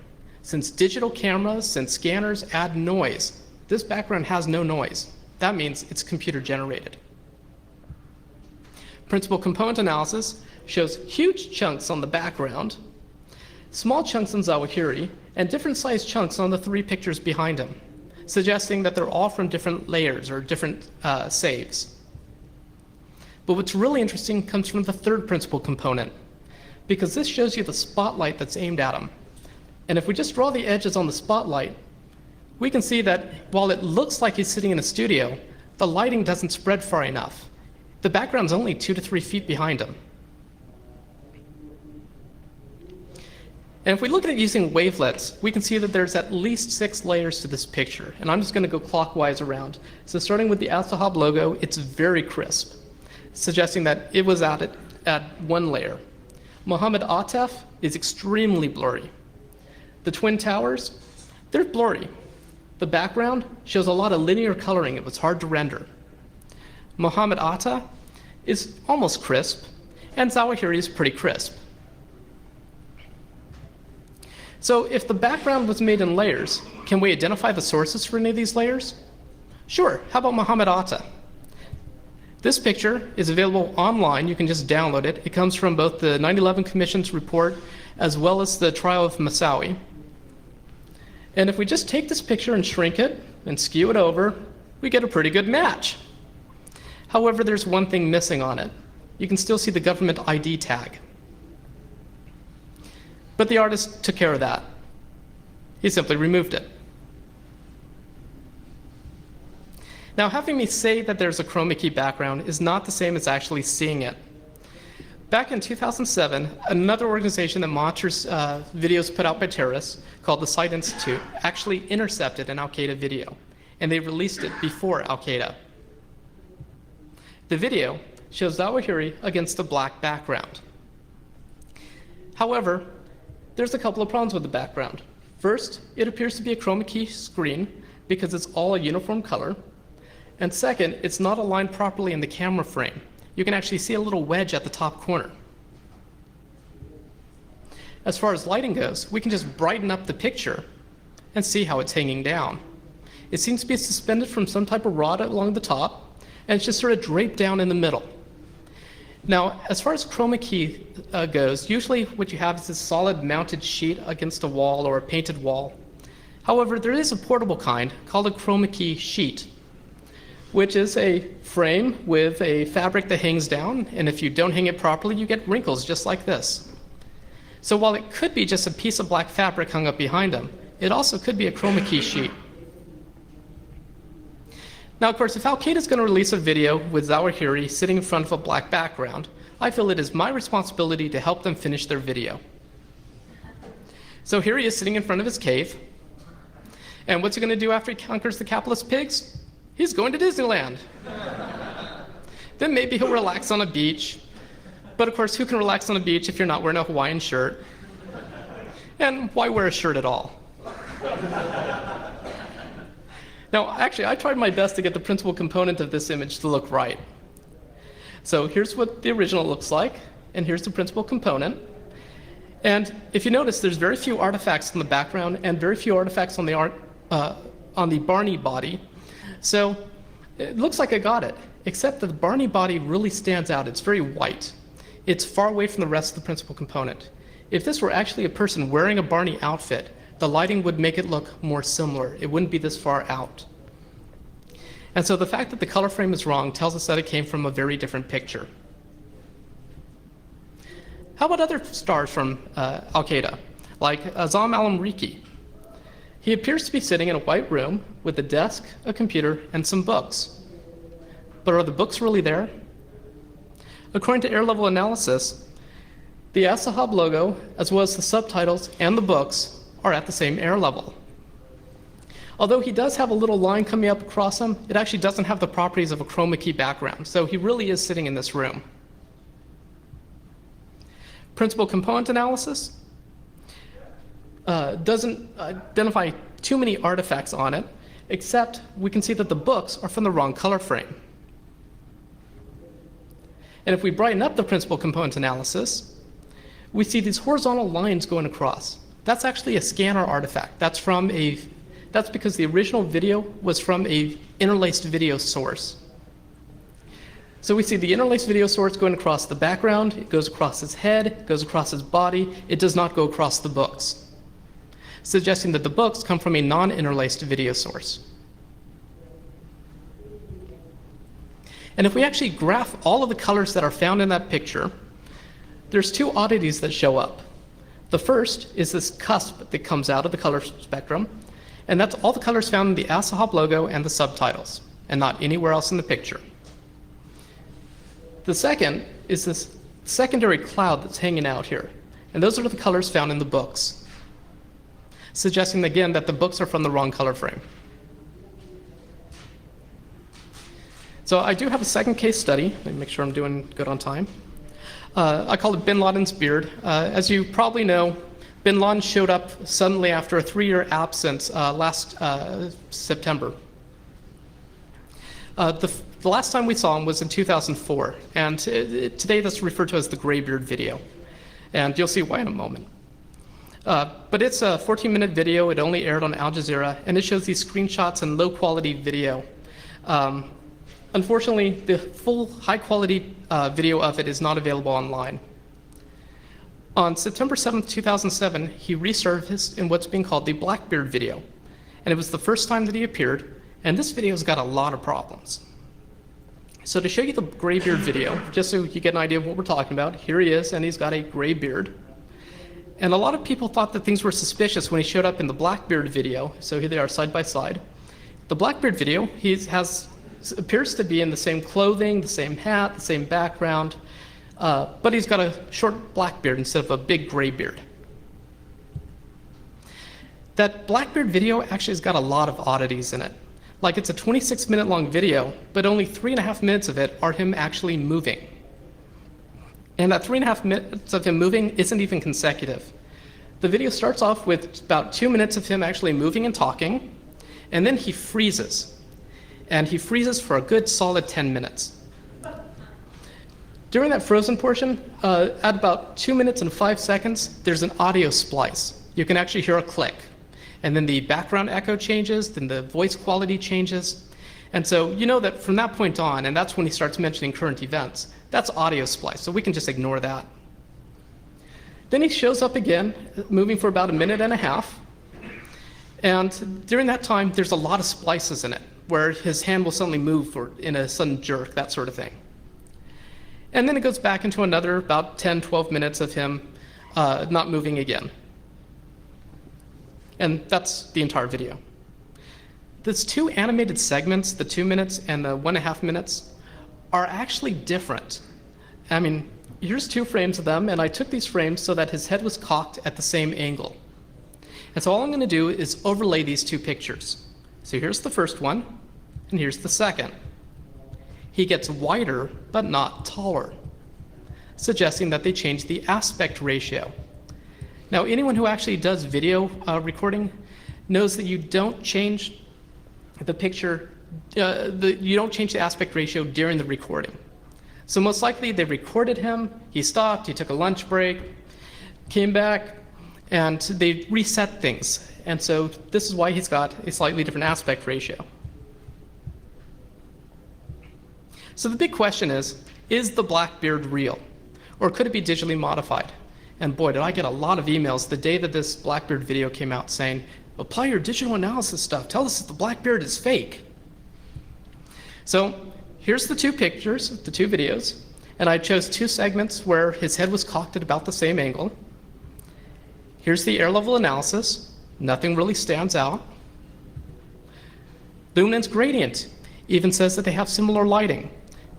Since digital cameras and scanners add noise, this background has no noise. That means it's computer generated. Principal component analysis shows huge chunks on the background, small chunks on Zawahiri, and different sized chunks on the three pictures behind him, suggesting that they're all from different layers or different saves. But what's really interesting comes from the third principal component, because this shows you the spotlight that's aimed at him. And if we just draw the edges on the spotlight, we can see that while it looks like he's sitting in a studio, the lighting doesn't spread far enough. The background's only 2 to 3 feet behind him. And if we look at it using wavelets, we can see that there's at least 6 layers to this picture. And I'm just going to go clockwise around. So starting with the Asahab logo, it's very crisp, suggesting that it was added at 1 layer. Muhammad Atef is extremely blurry. The Twin Towers, they're blurry. The background shows a lot of linear coloring. It was hard to render. Muhammad Atta is almost crisp, and Zawahiri is pretty crisp. So if the background was made in layers, can we identify the sources for any of these layers? Sure, how about Muhammad Atta? This picture is available online. You can just download it. It comes from both the 9/11 Commission's report as well as the trial of Massawi. And if we just take this picture and shrink it and skew it over, we get a pretty good match. However, there's one thing missing on it. You can still see the government ID tag. But the artist took care of that. He simply removed it. Now, having me say that there's a chroma key background is not the same as actually seeing it. Back in 2007, another organization that monitors videos put out by terrorists, called the Site Institute, actually intercepted an Al-Qaeda video, and they released it before Al-Qaeda. The video shows Zawahiri against a black background. However, there's a couple of problems with the background. First, it appears to be a chroma key screen because it's all a uniform color. And second, it's not aligned properly in the camera frame. You can actually see a little wedge at the top corner. As far as lighting goes, we can just brighten up the picture and see how it's hanging down. It seems to be suspended from some type of rod along the top, and it's just sort of draped down in the middle. Now, as far as chroma key goes, usually what you have is this solid mounted sheet against a wall or a painted wall. However, there is a portable kind called a chroma key sheet, which is a frame with a fabric that hangs down, and if you don't hang it properly, you get wrinkles just like this. So while it could be just a piece of black fabric hung up behind them, it also could be a chroma key sheet. Now, of course, if Al-Qaeda is going to release a video with Zawahiri sitting in front of a black background, I feel it is my responsibility to help them finish their video. So here he is sitting in front of his cave. And what's he going to do after he conquers the capitalist pigs? He's going to Disneyland. Then maybe he'll relax on a beach. But of course, who can relax on a beach if you're not wearing a Hawaiian shirt? And why wear a shirt at all? Now, actually, I tried my best to get the principal component of this image to look right. So here's what the original looks like, and here's the principal component. And if you notice, there's very few artifacts in the background and very few artifacts on the Barney body. So it looks like I got it, except that the Barney body really stands out. It's very white. It's far away from the rest of the principal component. If this were actually a person wearing a Barney outfit, the lighting would make it look more similar. It wouldn't be this far out. And so the fact that the color frame is wrong tells us that it came from a very different picture. How about other stars from Al-Qaeda, like Azam al-Amriki? He appears to be sitting in a white room with a desk, a computer, and some books. But are the books really there? According to air-level analysis, the As-Sahab logo, as well as the subtitles and the books, are at the same air level. Although he does have a little line coming up across him, it actually doesn't have the properties of a chroma key background, so he really is sitting in this room. Principal component analysis doesn't identify too many artifacts on it, except we can see that the books are from the wrong color frame. And if we brighten up the principal component analysis, we see these horizontal lines going across. That's actually a scanner artifact. That's because the original video was from a interlaced video source. So we see the interlaced video source going across the background, it goes across his head, it goes across his body, it does not go across the books, suggesting that the books come from a non-interlaced video source. And if we actually graph all of the colors that are found in that picture, there's two oddities that show up. The first is this cusp that comes out of the color spectrum, and that's all the colors found in the As-Sahab logo and the subtitles, and not anywhere else in the picture. The second is this secondary cloud that's hanging out here, and those are the colors found in the books, suggesting again that the books are from the wrong color frame. So I do have a second case study. Let me make sure I'm doing good on time. I call it Bin Laden's beard. As you probably know, Bin Laden showed up suddenly after a 3-year absence last September. The last time we saw him was in 2004, and today that's referred to as the Graybeard video, and you'll see why in a moment. But it's a 14-minute video. It only aired on Al Jazeera, and it shows these screenshots and low-quality video. Unfortunately, the full high-quality video of it is not available online. On September 7th, 2007, he resurfaced in what's being called the Blackbeard video, and it was the first time that he appeared, and this video's got a lot of problems. So to show you the Graybeard video, just so you get an idea of what we're talking about, here he is, and he's got a gray beard. And a lot of people thought that things were suspicious when he showed up in the Blackbeard video, so here they are side by side. The Blackbeard video, appears to be in the same clothing, the same hat, the same background, but he's got a short black beard instead of a big gray beard. That Blackbeard video actually has got a lot of oddities in it. Like, it's a 26-minute long video, but only 3.5 minutes of it are him actually moving. And that 3.5 minutes of him moving isn't even consecutive. The video starts off with about 2 minutes of him actually moving and talking, and then he freezes. And he freezes for a good solid 10 minutes. During that frozen portion, at about 2 minutes and 5 seconds, there's an audio splice. You can actually hear a click. And then the background echo changes, then the voice quality changes. And so you know that from that point on, and that's when he starts mentioning current events, that's audio splice, so we can just ignore that. Then he shows up again, moving for about 1.5 minutes. And during that time, there's a lot of splices in it, where his hand will suddenly move in a sudden jerk, that sort of thing. And then it goes back into another about 10, 12 minutes of him not moving again. And that's the entire video. These two animated segments, the 2 minutes and the 1.5 minutes, are actually different. I mean, here's 2 frames of them, and I took these frames so that his head was cocked at the same angle. And so all I'm going to do is overlay these 2 pictures. So here's the first one, and here's the second. He gets wider, but not taller, suggesting that they changed the aspect ratio. Now, anyone who actually does video recording knows that you don't change the picture, you don't change the aspect ratio during the recording. So most likely they recorded him, he stopped, he took a lunch break, came back, and they reset things. And so this is why he's got a slightly different aspect ratio. So the big question is the black beard real? Or could it be digitally modified? And boy, did I get a lot of emails the day that this Blackbeard video came out saying, apply your digital analysis stuff, tell us if the Blackbeard is fake. So here's the 2 pictures, the 2 videos, and I chose 2 segments where his head was cocked at about the same angle. Here's the air level analysis, nothing really stands out. Luminance gradient even says that they have similar lighting.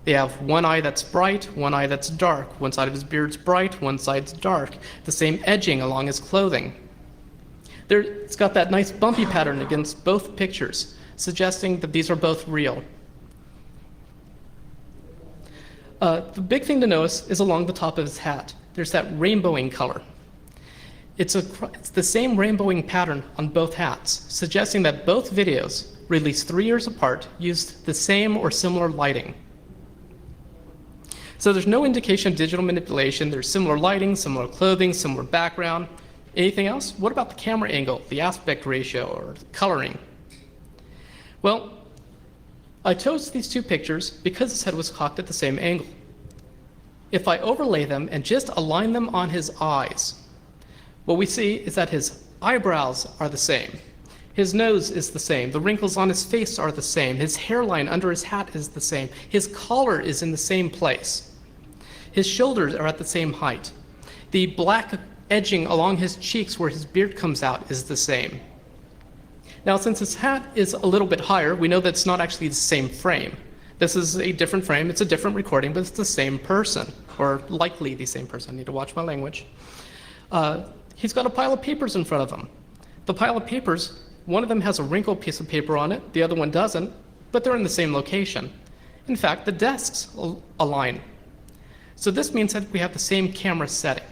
They have one eye that's bright, one eye that's dark. One side of his beard's bright, one side's dark. The same edging along his clothing. It's got that nice bumpy pattern against both pictures, suggesting that these are both real. The big thing to notice is along the top of his hat. There's that rainbowing color. It's the same rainbowing pattern on both hats, suggesting that both videos, released 3 years apart, used the same or similar lighting. So there's no indication of digital manipulation. There's similar lighting, similar clothing, similar background. Anything else? What about the camera angle, the aspect ratio, or coloring? Well, I chose these 2 pictures because his head was cocked at the same angle. If I overlay them and just align them on his eyes, what we see is that his eyebrows are the same. His nose is the same. The wrinkles on his face are the same. His hairline under his hat is the same. His collar is in the same place. His shoulders are at the same height. The black edging along his cheeks where his beard comes out is the same. Now, since his hat is a little bit higher, we know that it's not actually the same frame. This is a different frame. It's a different recording, but it's the same person, or likely the same person. I need to watch my language. He's got a pile of papers in front of him. The pile of papers, one of them has a wrinkled piece of paper on it, the other one doesn't, but they're in the same location. In fact, the desks align. So this means that we have the same camera setting,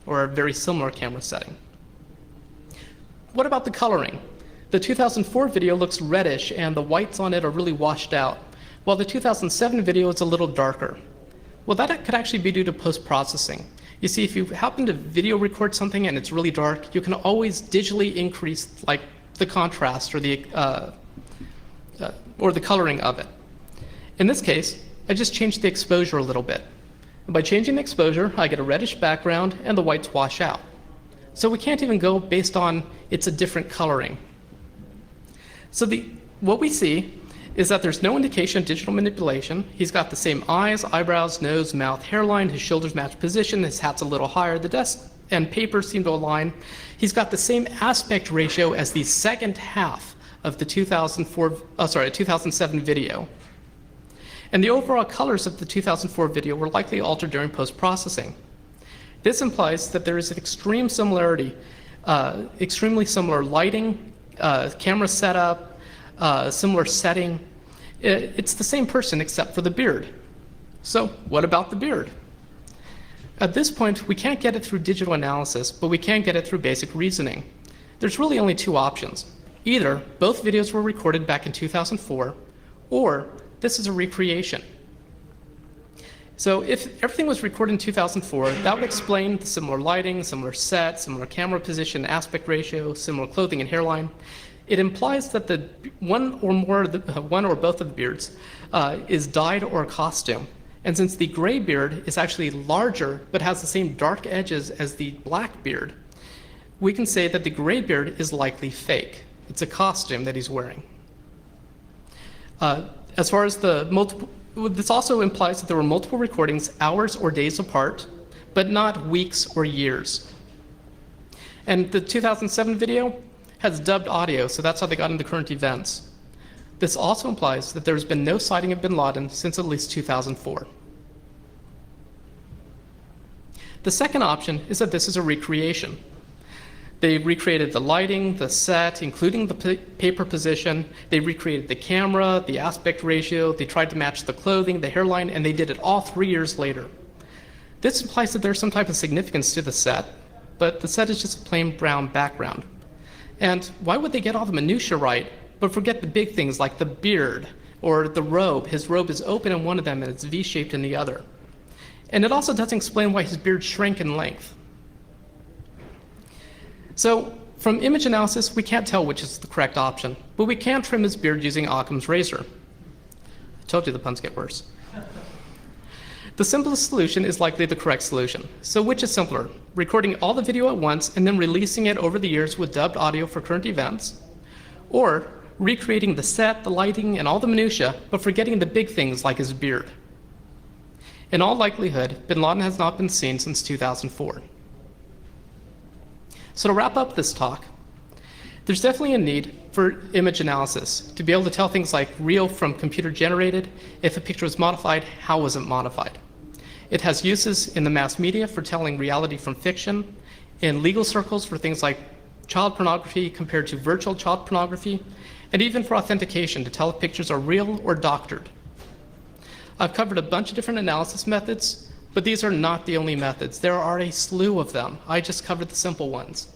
or a very similar camera setting. What about the coloring? The 2004 video looks reddish and the whites on it are really washed out, while the 2007 video is a little darker. Well, that could actually be due to post-processing. You see, if you happen to video record something and it's really dark, you can always digitally increase like the contrast or the coloring of it. In this case, I just changed the exposure a little bit. And by changing the exposure, I get a reddish background and the whites wash out. So we can't even go based on it's a different coloring. So what we see is that there's no indication of digital manipulation. He's got the same eyes, eyebrows, nose, mouth, hairline, his shoulders match position, his hat's a little higher, the desk and papers seem to align. He's got the same aspect ratio as the second half of the 2007 video. And the overall colors of the 2004 video were likely altered during post-processing. This implies that there is an extreme similarity, extremely similar lighting, camera setup, similar setting. It's the same person except for the beard. So what about the beard? At this point, we can't get it through digital analysis, but we can get it through basic reasoning. There's really only 2 options. Either both videos were recorded back in 2004, or this is a recreation. So if everything was recorded in 2004, that would explain the similar lighting, similar set, similar camera position, aspect ratio, similar clothing and hairline. It implies that the one or both of the beards is dyed or a costume. And since the gray beard is actually larger but has the same dark edges as the black beard, we can say that the gray beard is likely fake. It's a costume that he's wearing. As far as the multiple, this also implies that there were multiple recordings hours or days apart, but not weeks or years. And the 2007 video has dubbed audio, so that's how they got into current events. This also implies that there's been no sighting of bin Laden since at least 2004. The second option is that this is a recreation. They recreated the lighting, the set, including the paper position. They recreated the camera, the aspect ratio. They tried to match the clothing, the hairline, and they did it all 3 years later. This implies that there's some type of significance to the set, but the set is just a plain brown background. And why would they get all the minutia right, but forget the big things like the beard or the robe? His robe is open in one of them and it's V-shaped in the other. And it also doesn't explain why his beard shrank in length. So from image analysis, we can't tell which is the correct option, but we can trim his beard using Occam's razor. I told you the puns get worse. The simplest solution is likely the correct solution. So which is simpler, recording all the video at once and then releasing it over the years with dubbed audio for current events, or recreating the set, the lighting, and all the minutia, but forgetting the big things like his beard? In all likelihood, bin Laden has not been seen since 2004. So to wrap up this talk, there's definitely a need for image analysis to be able to tell things like real from computer generated. If a picture was modified, how was it modified? It has uses in the mass media for telling reality from fiction, in legal circles for things like child pornography compared to virtual child pornography, and even for authentication to tell if pictures are real or doctored. I've covered a bunch of different analysis methods, but these are not the only methods. There are a slew of them. I just covered the simple ones.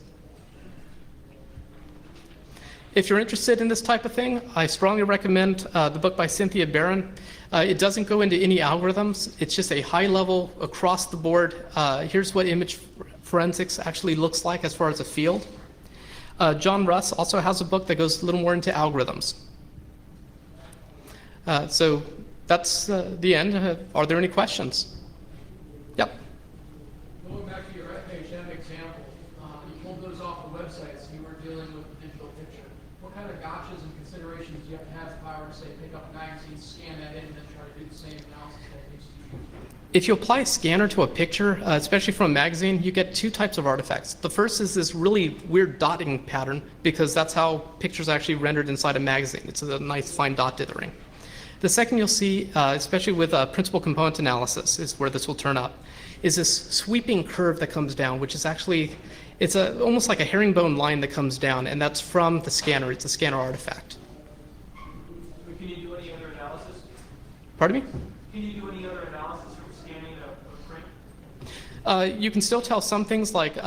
If you're interested in this type of thing, I strongly recommend the book by Cynthia Barron. It doesn't go into any algorithms. It's just a high level across the board. Here's what image forensics actually looks like as far as a field. John Russ also has a book that goes a little more into algorithms. So that's the end. Are there any questions? Yep.
Going back to your FHM example, you pulled those off the website, so you were dealing with the digital picture. What kind of gotchas and considerations do you have to have if I were to say pick up a magazine, scan that in, and then try to do the same analysis techniques you use?
If you apply a scanner to a picture, especially from a magazine, you get two types of artifacts. The first is this really weird dotting pattern, because that's how pictures are actually rendered inside a magazine. It's a nice fine dot dithering. The second you'll see, especially with principal component analysis, is where this will turn up, is this sweeping curve that comes down, which is actually, it's almost like a herringbone line that comes down, and that's from the scanner. It's a scanner artifact.
But can you do any other analysis?
Pardon me?
Can you do any other analysis from scanning a print?
You can still tell some things like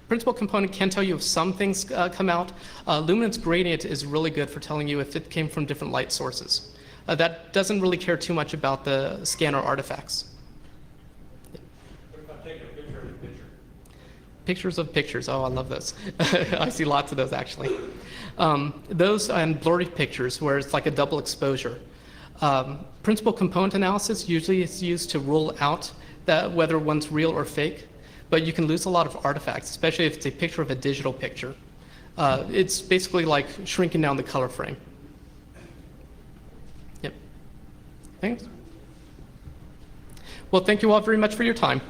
principal component can tell you if some things come out. Luminance gradient is really good for telling you if it came from different light sources. That doesn't really care too much about the scanner artifacts.
What if I'm taking a picture of a picture?
Pictures of pictures. Oh, I love those. I see lots of those actually. Those and blurry pictures where it's like a double exposure. Principal component analysis usually is used to rule out that whether one's real or fake. But you can lose a lot of artifacts, especially if it's a picture of a digital picture. It's basically like shrinking down the color frame. Yep. Thanks. Well, thank you all very much for your time.